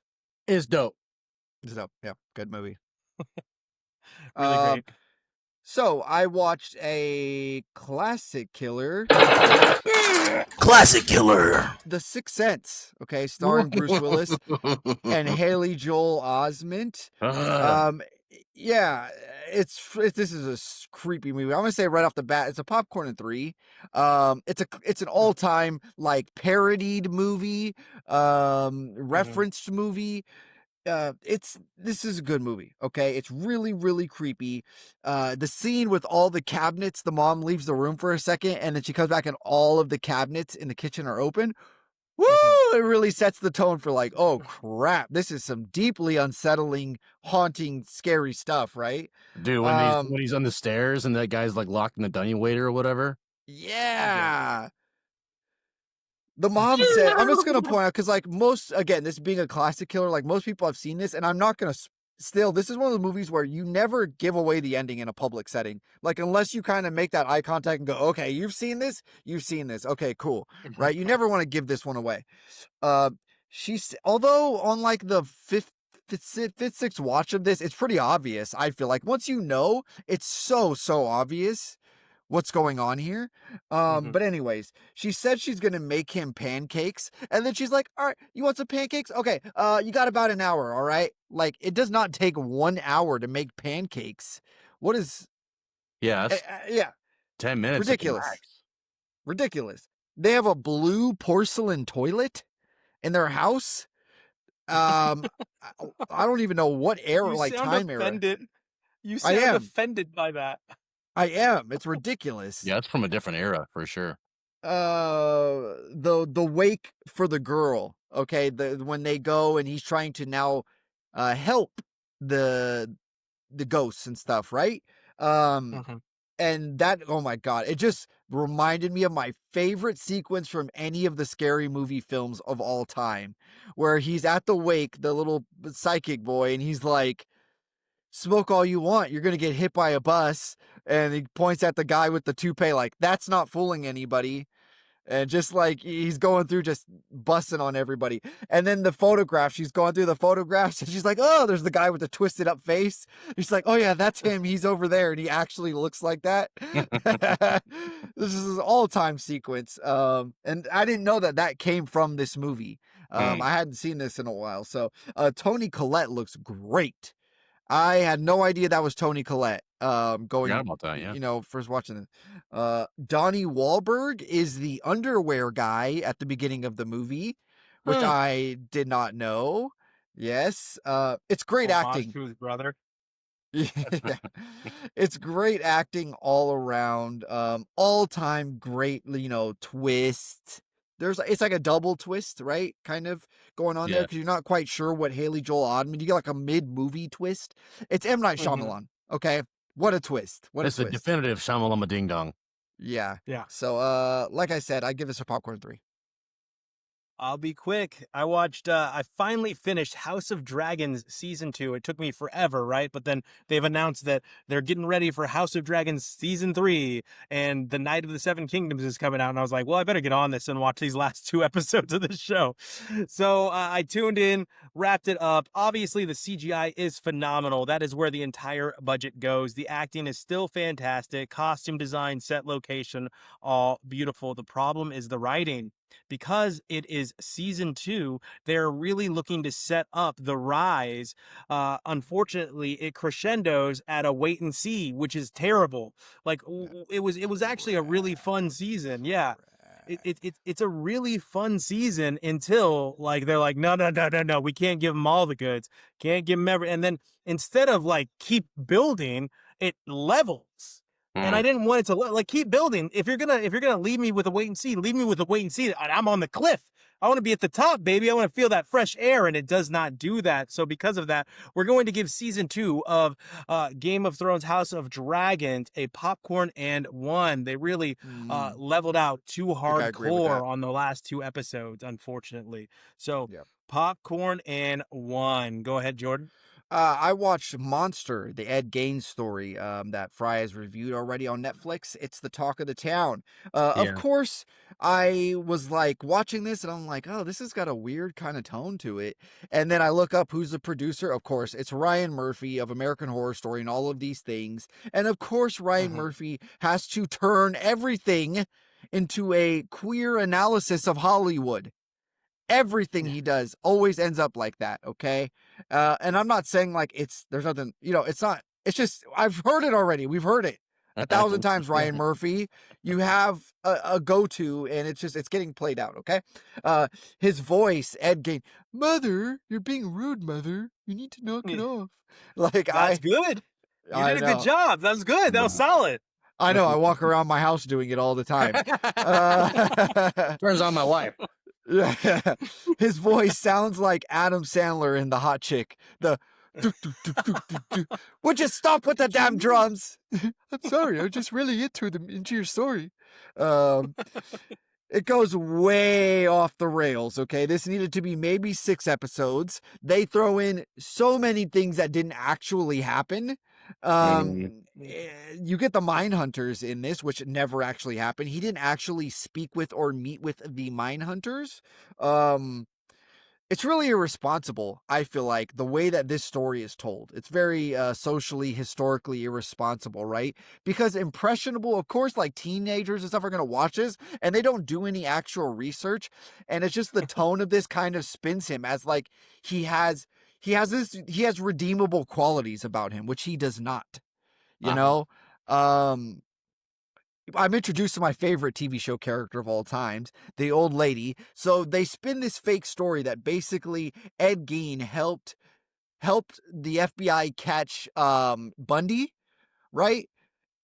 It's dope. It's dope. Yeah, good movie. Really great. So I watched a classic killer. Classic killer. The Sixth Sense, okay, starring Bruce Willis and Haley Joel Osment. Yeah, this is a creepy movie. I'm gonna say right off the bat, it's a popcorn and 3. It's an all time like parodied movie, Mhm. referenced movie. This is a good movie. Okay, it's really creepy. The scene with all the cabinets, the mom leaves the room for a second, and then she comes back, and all of the cabinets in the kitchen are open. Woo! Mhm. It really sets the tone for like, oh crap, this is some deeply unsettling, haunting, scary stuff, right? Dude, Um, when he's on the stairs and that guy's like locked in the dunny waiter or whatever. Yeah. yeah. The mom said, I'm just gonna point out because like most, again, this being a classic killer, like most people have seen this, and I'm not gonna. Still, this is one of the movies where you never give away the ending in a public setting. Like, unless you kind of make that eye contact and go, okay, you've seen this, okay, cool, right? You never want to give this one away. Uh, although on like the fifth, sixth watch of this, it's pretty obvious. I feel like once you know, it's so obvious what's going on here. Mhm. But anyways, she said she's gonna make him pancakes, and then she's like, "All right, you want some pancakes? Okay, you got about an hour. All right, like it does not take 1 hour to make pancakes. What is? Yeah, that's Yeah, 10 minutes at the ridiculous, max. ridiculous. They have a blue porcelain toilet in their house. Um, I, I don't even know what era, You like sound time era. offended. You I sound am. offended by that. I am. It's ridiculous. Yeah, it's from a different era for sure. The wake for the girl, okay, when they go and he's trying to now help the ghosts and stuff, right? um Mhm. and that, oh my god, it just reminded me of my favorite sequence from any of the scary movie films of all time, where he's at the wake, the little psychic boy, and he's like, smoke all you want, you're gonna get hit by a bus, and he points at the guy with the toupee like, that's not fooling anybody. And just like he's going through just busting on everybody. And then the photograph, she's going through the photographs and she's like, oh, there's the guy with the twisted up face. She's like, oh yeah, that's him, he's over there, and he actually looks like that. This is an all-time sequence. And I didn't know that came from this movie. Hmm. I hadn't seen this in a while. So Tony Collette looks great. I had no idea that was Tony Collette. Forgot Going, about that. Yeah. first watching it. Donnie Wahlberg is the underwear guy at the beginning of the movie, which Huh. I did not know. Yes. It's great Homage acting. to his brother. Yeah. It's great acting all around. All time great, twist. It's like a double twist, right? Kind of going on there Yeah. because you're not quite sure what Haley Joel Osment. You get like a mid-movie twist. It's M. Night Mhm. Shyamalan. Okay, what a twist! What a It's a twist! definitive Shamalama Ding Dong. Yeah. Yeah. So, like I said, I give this a popcorn 3. I'll be quick. I finally finished House of Dragons season 2. It took me forever, right? But then they've announced that they're getting ready for House of Dragons season 3, and The Night of the Seven Kingdoms is coming out. And I was like, well, I better get on this and watch these last 2 episodes of this show. So I tuned in, wrapped it up. Obviously, the CGI is phenomenal. That is where the entire budget goes. The acting is still fantastic. Costume design, set location, all beautiful. The problem is the writing. Because it is season 2, they're really looking to set up the rise. Unfortunately, it crescendos at a wait and see, which is terrible. Like it was actually a really fun season. Yeah. It's a really fun season until like they're like, no, we can't give them all the goods, can't give them every, and then instead of like keep building, it levels. And Hmm. I didn't want it to like keep building. If you're gonna leave me with a wait and see, leave me with a wait and see. I'm on the cliff. I want to be at the top, baby. I want to feel that fresh air, and it does not do that. So because of that, we're going to give season 2 of Game of Thrones House of Dragons a popcorn and 1. They really Mm, leveled out too think I agree with that. hardcore on the last 2 episodes, unfortunately. So Yeah. popcorn and 1. Go ahead, Jordan. I watched Monster, the Ed Gaines story, that Frye has reviewed already on Netflix. It's the talk of the town. Of Yeah. course, I was like watching this and I'm like, oh, this has got a weird kind of tone to it. And then I look up who's the producer. Of course, it's Ryan Murphy of American Horror Story and all of these things. And of course, Ryan Mhm. Murphy has to turn everything into a queer analysis of Hollywood. Everything he does always ends up like that, okay? And I'm not saying like there's nothing, it's not, it's just, I've heard it already. We've heard it 1,000 times, Ryan Murphy. You have a go-to, and it's getting played out, okay? His voice, Ed Gein, Mother, you're being rude, Mother. You need to knock it off. Like, That's good. You I did a good know. job. That was good. That was solid. I know. I walk around my house doing it all the time. Turns on my wife. His voice sounds like Adam Sandler in The Hot Chick. The would you stop with the damn drums? I'm sorry, I'm just really into your story. It goes way off the rails, okay? This needed to be maybe 6 episodes. They throw in so many things that didn't actually happen. You get the mine hunters in this, which never actually happened. He didn't actually speak with or meet with the mine hunters. It's really irresponsible, I feel like, the way that this story is told. It's very socially, historically irresponsible, right? Because impressionable, of course, like teenagers and stuff are going to watch this, and they don't do any actual research. And it's just the tone of this kind of spins him as like he has redeemable qualities about him, which he does not, you know? I'm introduced to my favorite TV show character of all times, the old lady. So they spin this fake story that basically Ed Gein helped the FBI catch Bundy, right?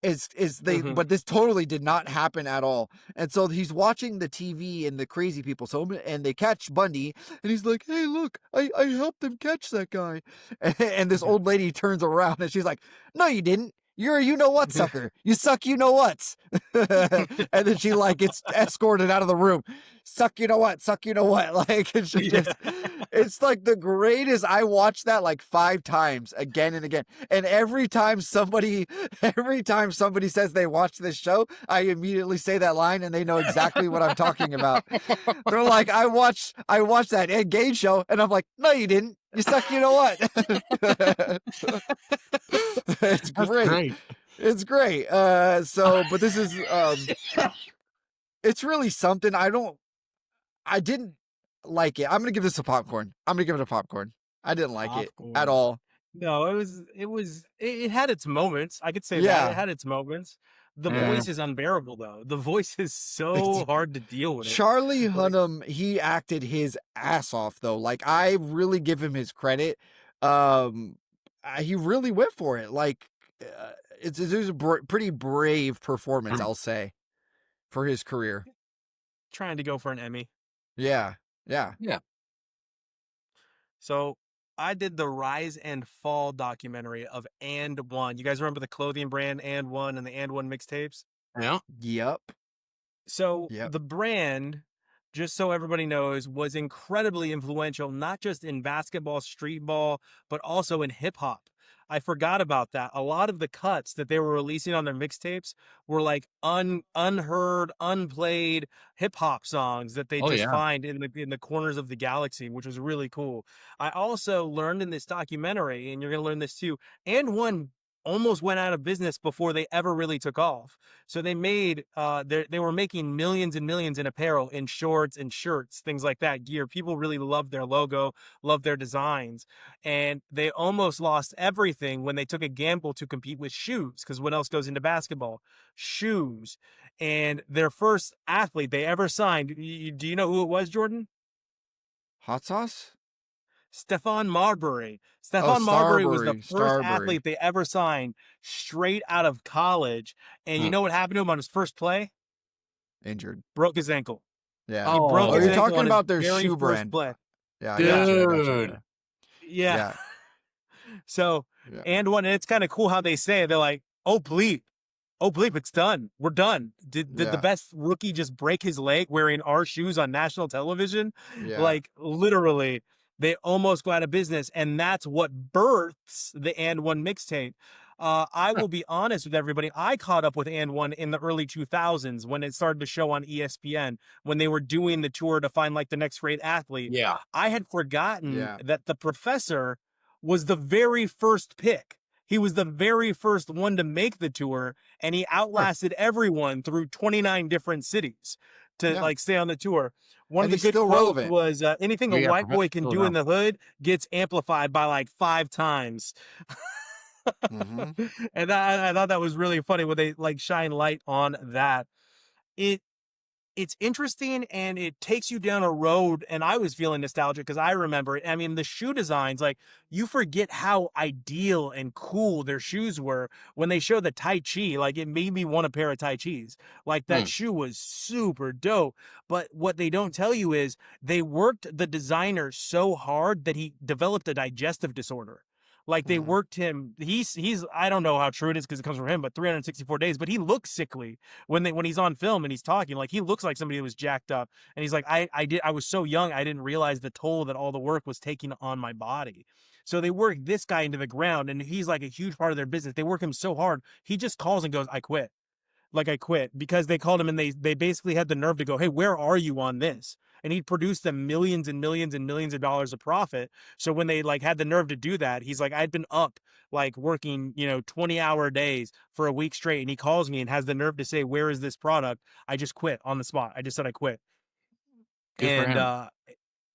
But this totally did not happen at all. And so he's watching the TV and the crazy people, and they catch Bundy, and he's like, "Hey, look, I helped them catch that guy." And this old lady turns around and she's like, "No, you didn't. You're a you-know-what sucker. You suck you-know-whats." And then she like gets escorted out of the room. Suck you-know-what, suck you-know-what. Like, it's like the greatest. I watched that like 5 times again and again. And every time somebody says they watch this show, I immediately say that line and they know exactly what I'm talking about. They're like, I watched that Ed Gein show, and I'm like, "No, you didn't. You suck you-know-what." It's great. It's great. But this is it's really something. I didn't like it. I'm gonna give this a popcorn. I'm gonna give it a popcorn. I didn't like it at all. No, it had its moments. I could say that Yeah. it had its moments. The voice is unbearable though. The voice is so hard to deal with. Charlie Hunnam, he acted his ass off though. Like, I really give him his credit. He really went for it. Like, it was a pretty brave performance, I'll say, for his career. Trying to go for an Emmy. Yeah. So I did the Rise and Fall documentary of And One. You guys remember the clothing brand And One and the And One mixtapes? Yeah. Yep. So the brand, just so everybody knows, was incredibly influential, not just in basketball, street ball, but also in hip hop. I forgot about that. A lot of the cuts that they were releasing on their mixtapes were like unheard, unplayed hip hop songs that they find in the corners of the galaxy, which was really cool. I also learned in this documentary, and you're gonna learn this too, And One almost went out of business before they ever really took off. So they made they were making millions and millions in apparel, in shorts and shirts, things like that, gear. People really loved their logo, loved their designs, and they almost lost everything when they took a gamble to compete with shoes, because what else goes into basketball? Shoes. And their first athlete they ever signed, do you know who it was, Jordan? Hot sauce? Stephon Marbury. Stephon Marbury was the first Starbury. athlete they ever signed straight out of college. And you know what happened to him on his first play? Injured. Broke his ankle. Yeah. He broke his you're ankle talking on about his their very shoe first brand. play. Yeah, dude. Yeah. So, And One, and it's kind of cool how they say it. They're like, "Oh bleep, it's done. We're done." Did the best rookie just break his leg wearing our shoes on national television? Yeah. Like, literally, they almost go out of business, and that's what births the And One mixtape. I will be honest with everybody. I caught up with And One in the early 2000s when it started to show on ESPN, when they were doing the tour to find like the next great athlete. Yeah. I had forgotten that the professor was the very first pick. He was the very first one to make the tour, and he outlasted everyone through 29 different cities. to Yeah. like stay on the tour. One of And the he's good still quotes relevant. was anything a Yeah, white boy Professor's can still do in around. the hood gets amplified by like 5 times. Mm-hmm. And I thought that was really funny when they like shine light on that. It it's interesting and it takes you down a road, and I was feeling nostalgic because I remember it. I mean, the shoe designs, like you forget how ideal and cool their shoes were when they show the Tai Chi. Like it made me want a pair of Tai Chis. Like that Hmm. shoe was super dope. But what they don't tell you is they worked the designer so hard that he developed a digestive disorder. Like they Mm-hmm. worked him. He's I don't know how true it is because it comes from him, but 364 days. But he looks sickly when he's on film and he's talking. Like he looks like somebody who was jacked up. And he's like, I was so young, I didn't realize the toll that all the work was taking on my body. So they work this guy into the ground, and he's like a huge part of their business. They work him so hard, he just calls and goes, I quit. Like I quit because they called him and they basically had the nerve to go, hey, where are you on this? And he produced them millions and millions and millions of dollars of profit. So when they like had the nerve to do that, he's like, I'd been up like working, 20-hour days for a week straight. And he calls me and has the nerve to say, where is this product? I just quit on the spot. I just said I quit. Good for And him.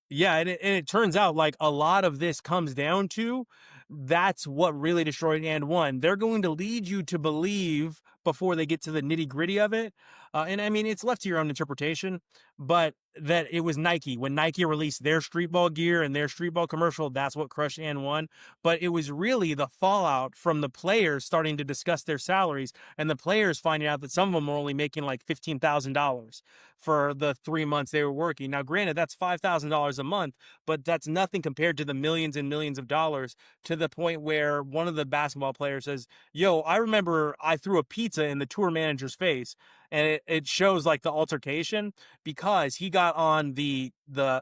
yeah, and it turns out like a lot of this comes down to that's what really destroyed and one. They're going to lead you to believe before they get to the nitty gritty of it. And I mean, it's left to your own interpretation, but that it was Nike. When Nike released their streetball gear and their streetball commercial, that's what crushed and one. But it was really the fallout from the players starting to discuss their salaries and the players finding out that some of them were only making like $15,000 for the 3 months they were working. Now, granted, that's $5,000 a month, but that's nothing compared to the millions and millions of dollars, to the point where one of the basketball players says, yo, I remember I threw a pizza in the tour manager's face, and it shows like the altercation because he got on the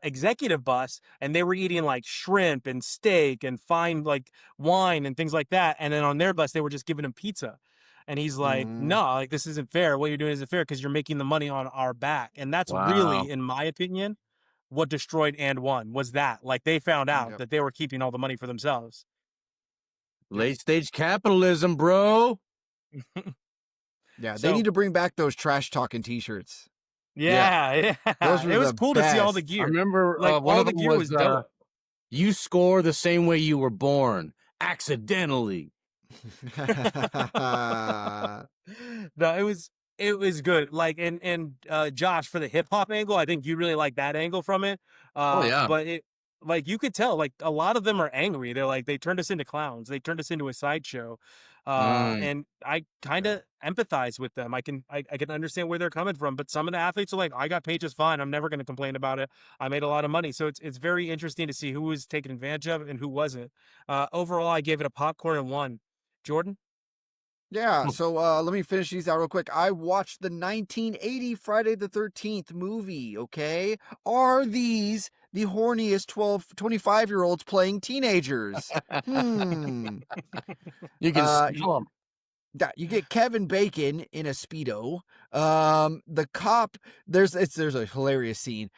executive bus and they were eating like shrimp and steak and fine like wine and things like that. And then on their bus, they were just giving him pizza. And he's like, Mm-hmm. no, like this isn't fair. What you're doing isn't fair because you're making the money on our back. And that's Wow. really, in my opinion, what destroyed and one was that. Like they found out Yep. that they were keeping all the money for themselves. Late stage capitalism, bro. Yeah, they So need to bring back those trash talking T-shirts. yeah, Those yeah. were It was the cool to see all the best. I gear. remember Like one all of the them gear was dope. you score the same way you were born, accidentally. No, it was good. Like and Josh, for the hip hop angle, I think you really like that angle from it. Oh yeah. But it like you could tell like a lot of them are angry. They're like they turned us into clowns. They turned us into a sideshow. Mm. And I kind Yeah. of empathize with them. I can understand where they're coming from, but some of the athletes are like, I got paid just fine. I'm never going to complain about it. I made a lot of money. So it's very interesting to see who was taken advantage of and who wasn't. Overall, I gave it a popcorn and one. Jordan? Yeah, so let me finish these out real quick. I watched the 1980 Friday the 13th movie, okay? Are these the horniest 25-year-olds playing teenagers? Hmm. You can Uh, smell 'em. Yeah, you get Kevin Bacon in a Speedo. The cop, there's a hilarious scene.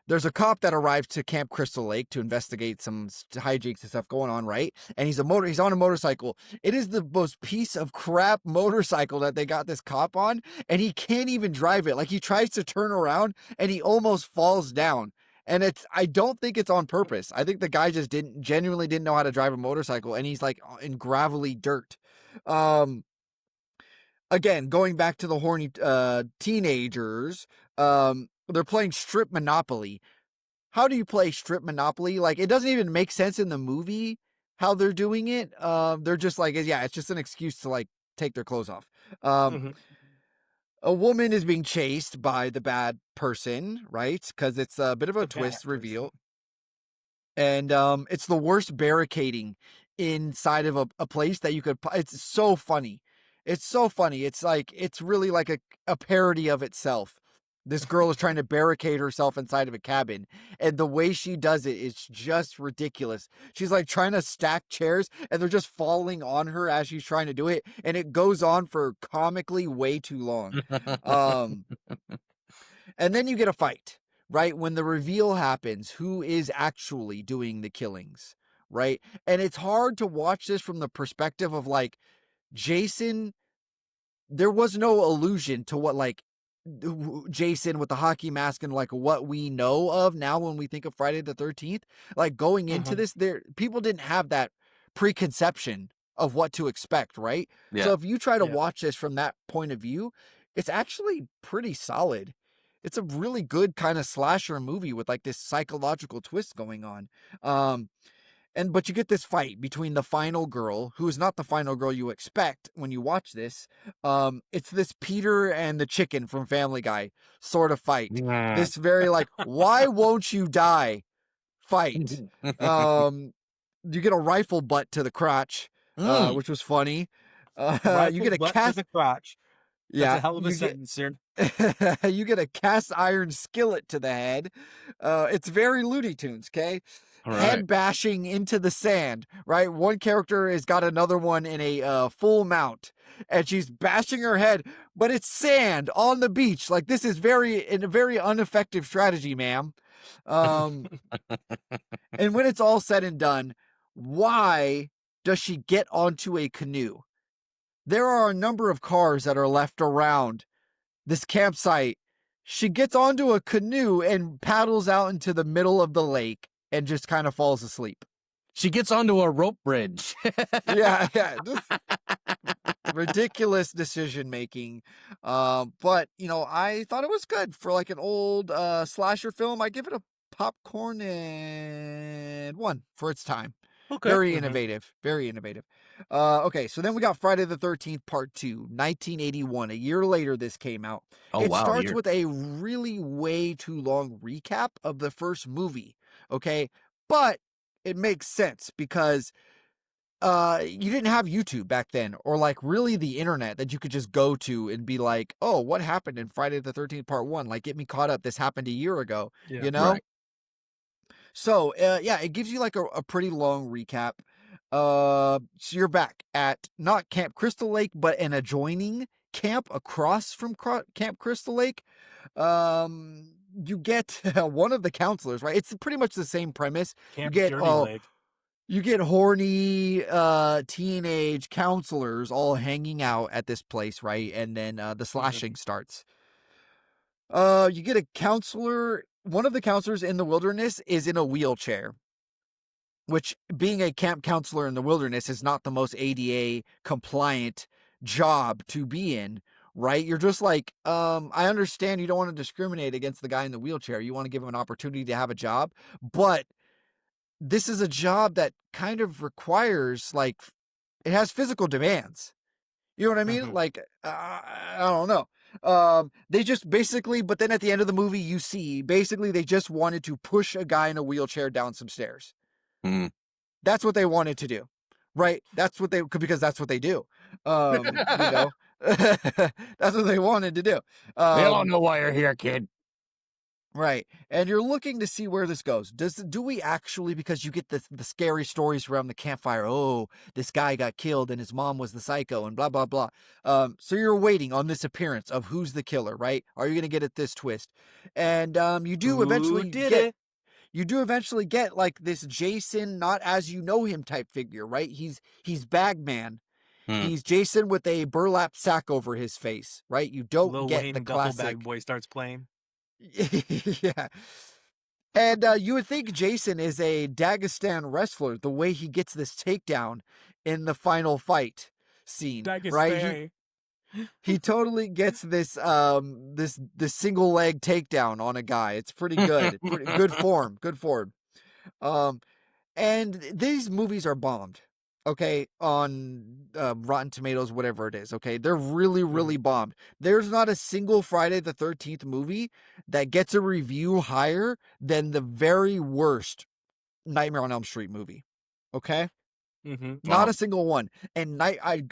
There's a cop that arrived to Camp Crystal Lake to investigate some hijinks and stuff going on, right? And he's on a motorcycle. It is the most piece of crap motorcycle that they got this cop on, and he can't even drive it. Like he tries to turn around and he almost falls down. And I don't think it's on purpose. I think the guy just genuinely didn't know how to drive a motorcycle, and he's like in gravelly dirt. Um, Again, going back to the horny teenagers, they're playing strip Monopoly. How do you play strip Monopoly? Like it doesn't even make sense in the movie how they're doing it. They're just like, yeah, it's just an excuse to like take their clothes off. Mhm. A woman is being chased by the bad person, right? Because it's a bit of a The bad twist person. reveal. And it's the worst barricading inside of a place that you could. It's so funny. It's so funny. It's like it's really like a parody of itself. This girl is trying to barricade herself inside of a cabin, and the way she does it is just ridiculous. She's like trying to stack chairs, and they're just falling on her as she's trying to do it, and it goes on for comically way too long. Um, and then you get a fight, right? When the reveal happens, who is actually doing the killings, right? And it's hard to watch this from the perspective of like Jason. There was no allusion to what like Jason with the hockey mask and like what we know of now when we think of Friday the 13th, like going into this, there people didn't have that preconception of what to expect, right? Yeah. So if you try to Yeah. watch this from that point of view, it's actually pretty solid. It's a really good kind of slasher movie with like this psychological twist going on. But you get this fight between the final girl, who is not the final girl you expect when you watch this. It's this Peter and the chicken from Family Guy sort of fight. This very like, why won't you die fight. You get a rifle butt to the crotch, which was funny. You Rifle get a butt to cast, the crotch. That's a yeah, hell of a you get sentence, sir. you get a cast iron skillet to the head. It's very Looney Tunes, okay? Right. Head bashing into the sand, right? One character has got another one in a full mount, and she's bashing her head, but it's sand on the beach. Like this is a very ineffective strategy, ma'am. Um, and when it's all said and done, why does she get onto a canoe? There are a number of cars that are left around this campsite. She gets onto a canoe and paddles out into the middle of the lake and just kind of falls asleep. She gets onto a rope bridge. Yeah. Just ridiculous decision making. But, I thought it was good for like an old slasher film. I give it a popcorn and 1 for its time. Okay. Very innovative. Very innovative. Okay, so then we got Friday the 13th Part 2, 1981. A year later, this came out. Oh, It wow. starts with a really way too long recap of the first movie. Okay, but it makes sense because you didn't have YouTube back then, or like really the internet that you could just go to and be like, oh, what happened in Friday the 13th Part 1? Like, get me caught up. This happened a year ago, Yeah. you know? Right. So, yeah, it gives you like a pretty long recap. So you're back at not Camp Crystal Lake, but an adjoining camp across from Camp Crystal Lake. You get one of the counselors, right? It's pretty much the same premise. Camp you get Dirty Leg. you get horny teenage counselors all hanging out at this place, right? And then the slashing starts. You get a counselor. One of the counselors in the wilderness is in a wheelchair, which being a camp counselor in the wilderness is not the most ADA compliant job to be in, right? You're just like, I understand you don't want to discriminate against the guy in the wheelchair. You want to give him an opportunity to have a job, but this is a job that kind of requires like, it has physical demands. You know what I mean? Like, I don't know. They just basically, but then at the end of the movie, you see, basically they just wanted to push a guy in a wheelchair down some stairs. Mm. That's what they wanted to do, right? Because that's what they do. That's what they wanted to do. We don't know why you're here, kid. Right. And you're looking to see where this goes. Do we actually, because you get the scary stories around the campfire, oh, this guy got killed and his mom was the psycho and blah, blah, blah. So you're waiting on this appearance of who's the killer, right? Are you going to get at this twist? And you do eventually get like this Jason, not as you know him type figure, right? He's Bagman. He's Jason with a burlap sack over his face, right? You don't Lil get Wayne the Duffel classic. Bag Boy starts playing. Yeah. And you would think Jason is a Dagestan wrestler, the way he gets this takedown in the final fight scene, right? He totally gets this this single leg takedown on a guy. It's pretty good. Pretty good form. Good form. And these movies are bombed. Okay, on Rotten Tomatoes, whatever it is. Okay, they're really, really bombed. There's not a single Friday the 13th movie that gets a review higher than the very worst Nightmare on Elm Street movie. Okay, not a single one. And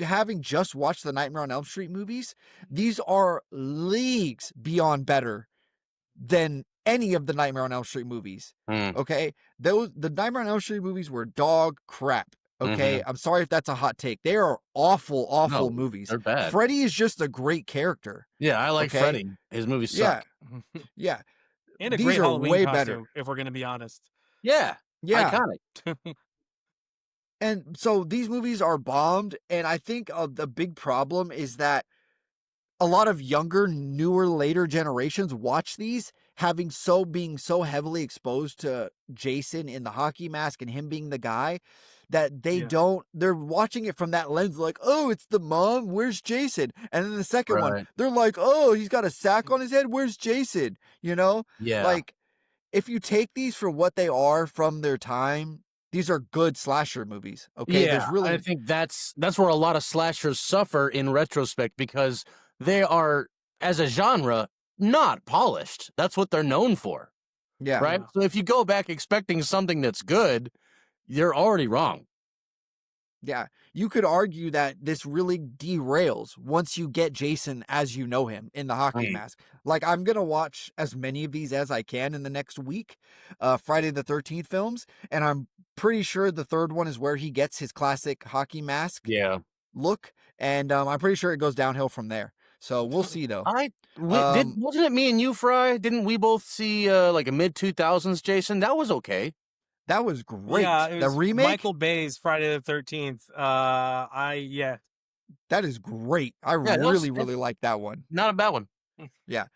having just watched the Nightmare on Elm Street movies, these are leagues beyond better than any of the Nightmare on Elm Street movies. Okay, the Nightmare on Elm Street movies were dog crap. Okay, I'm sorry if that's a hot take. They are awful, awful movies. They're bad. Freddy is just a great character. Yeah, I like Freddy. His movies suck. Yeah. And a These great are Halloween way costume, better. if we're going to be honest. Yeah. Iconic. And so these movies are bombed, and I think the big problem is that a lot of younger, newer, later generations watch these, being so heavily exposed to Jason in the hockey mask and him being the guy, that Yeah. they're watching it from that lens, like, oh, it's the mom, where's Jason? And then the second one, Right. they're like, oh, he's got a sack on his head, where's Jason? You know? Yeah. Like, if you take these for what they are from their time, these are good slasher movies. Okay. Yeah, I think that's where a lot of slashers suffer in retrospect, because they are, as a genre, not polished. That's what they're known for, yeah. right? Yeah. So if you go back expecting something that's good, you're already wrong. Yeah, you could argue that this really derails once you get Jason as you know him in the hockey Mm. mask. Like, I'm gonna watch as many of these as I can in the next week, Friday the 13th films, and I'm pretty sure the third one is where he gets his classic hockey mask Yeah. look, and I'm pretty sure it goes downhill from there. So we'll see though. Wasn't it me and you, Frye? Didn't we both see like a mid-2000s Jason? That was okay. That was great. Yeah, it The was remake, Michael Bay's Friday the 13th. Yeah. that is great. I Yeah, really like that one. Not a bad one. Yeah.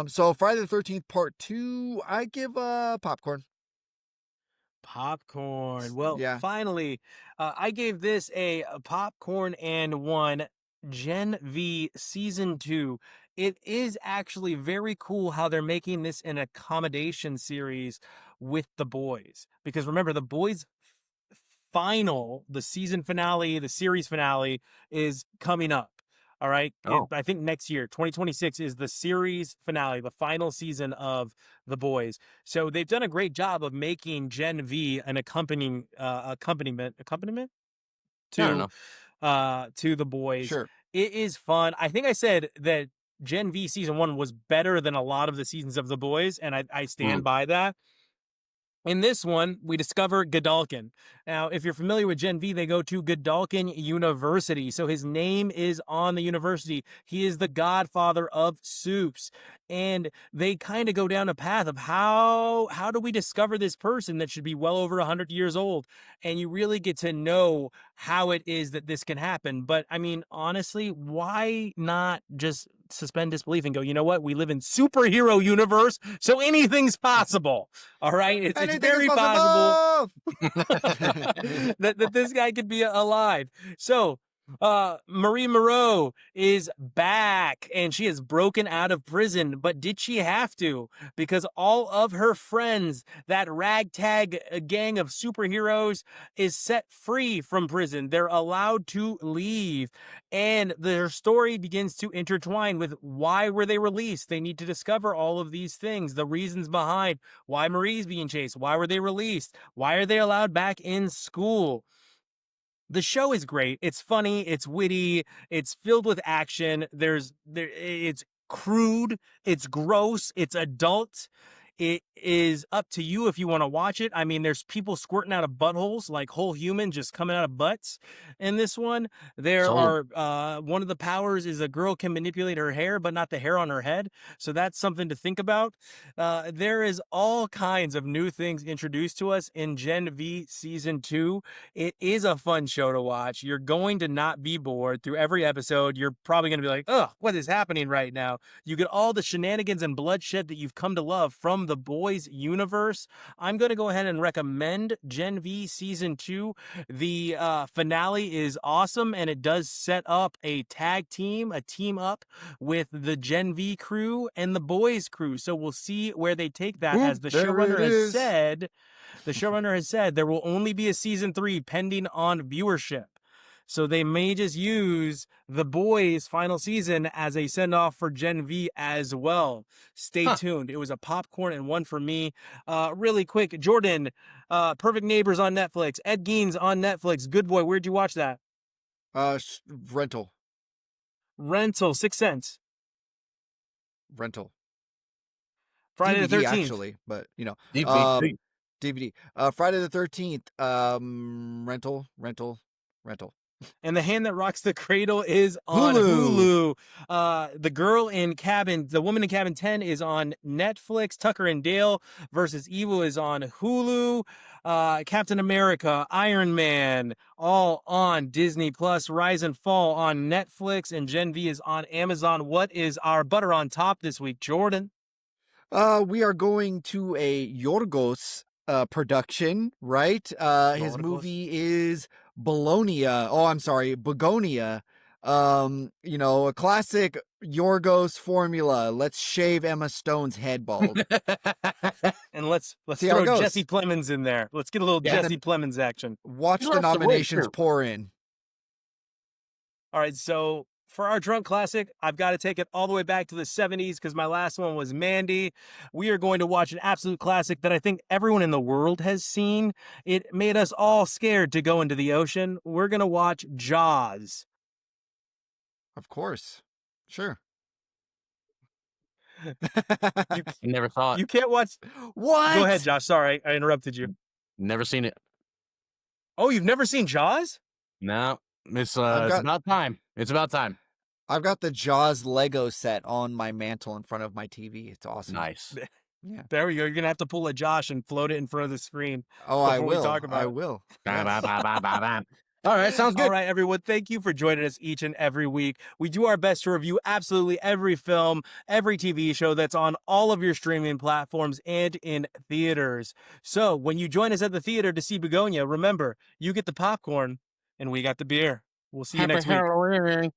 So Friday the 13th Part 2, I give popcorn. Popcorn. Well, Yeah. finally, I gave this a popcorn and one. Gen V Season 2. It is actually very cool how they're making this an accommodation series with The Boys. Because remember, The Boys the season finale, the series finale is coming up. All right. Oh. I think next year, 2026, is the series finale, the final season of The Boys. So they've done a great job of making Gen V an accompaniment I don't to know. to The Boys. Sure. It is fun. I think I said that Gen V season 1 was better than a lot of the seasons of The Boys, and I stand by that. In this one, we discover Godalkin. Now, if you're familiar with Gen V, they go to Godalkin University. So his name is on the university. He is the godfather of soups. And they kind of go down a path of how do we discover this person that should be well over 100 years old? And you really get to know how it is that this can happen. But I mean, honestly, why not just suspend disbelief and go, you know what? We live in superhero universe, so anything's possible. All right. It's very possible that this guy could be alive. So Marie Moreau is back and she is broken out of prison, but did she have to? Because all of her friends, that ragtag gang of superheroes, is set free from prison. They're allowed to leave, and their story begins to intertwine with why were they released. They need to discover all of these things, the reasons behind why Marie's being chased, why were they released, why are they allowed back in school. The show is great. It's funny, it's witty, it's filled with action. It's crude, it's gross, it's adult. It is up to you if you want to watch it. I mean, there's people squirting out of buttholes, like whole human just coming out of butts in this one. There are one of the powers is a girl can manipulate her hair, but not the hair on her head. So that's something to think about. There is all kinds of new things introduced to us in Gen V Season 2. It is a fun show to watch. You're going to not be bored through every episode. You're probably going to be like, oh, what is happening right now? You get all the shenanigans and bloodshed that you've come to love from The Boys universe. I'm going to go ahead and recommend Gen V Season 2. The finale is awesome, and it does set up a team up with the Gen V crew and the Boys crew. So we'll see where they take that. As the showrunner has said, there will only be a Season 3 pending on viewership. So they may just use The Boys' final season as a send-off for Gen V as well. Stay tuned. It was a popcorn and one for me. Really quick, Jordan, Perfect Neighbors on Netflix. Ed Gein's on Netflix. Good Boy, where'd you watch that? Rental. 6 Cents. Rental. Friday DVD, the 13th. actually, but you know, DVD. DVD. Friday the 13th. Rental. And The Hand That Rocks the Cradle is on Hulu. The Woman in Cabin 10 is on Netflix. Tucker and Dale versus Evil is on Hulu. Captain America, Iron Man, all on Disney Plus. Rise and Fall on Netflix, and Gen V is on Amazon. What is our butter on top this week, Jordan? We are going to a Yorgos production, right? His Yorgos? movie is Begonia. Oh, I'm sorry, Begonia. A classic Yorgos formula. Let's shave Emma Stone's head bald. And let's See how it throw goes. Jesse Plemons in there. Let's get a little Yeah. Jesse Plemons action. Watch He the lost the weight, nominations too. pour in. All right, so for our drunk classic, I've got to take it all the way back to the 70s because my last one was Mandy. We are going to watch an absolute classic that I think everyone in the world has seen. It made us all scared to go into the ocean. We're going to watch Jaws. Of course. Sure. You, Never saw it. you can't watch. What? Go ahead, Josh. Sorry, I interrupted you. Never seen it. Oh, you've never seen Jaws? No. It's got- about time. It's about time. I've got the Jaws Lego set on my mantle in front of my TV. It's awesome. Nice. Yeah. There we go. You're going to have to pull a Josh and float it in front of the screen. Oh, I Before we will. talk about I it. will. Ba, Yes. ba, ba, ba, ba, ba. All right, sounds good. All right, everyone. Thank you for joining us each and every week. We do our best to review absolutely every film, every TV show that's on all of your streaming platforms and in theaters. So when you join us at the theater to see Begonia, remember, you get the popcorn and we got the beer. We'll see you next week. Halloween.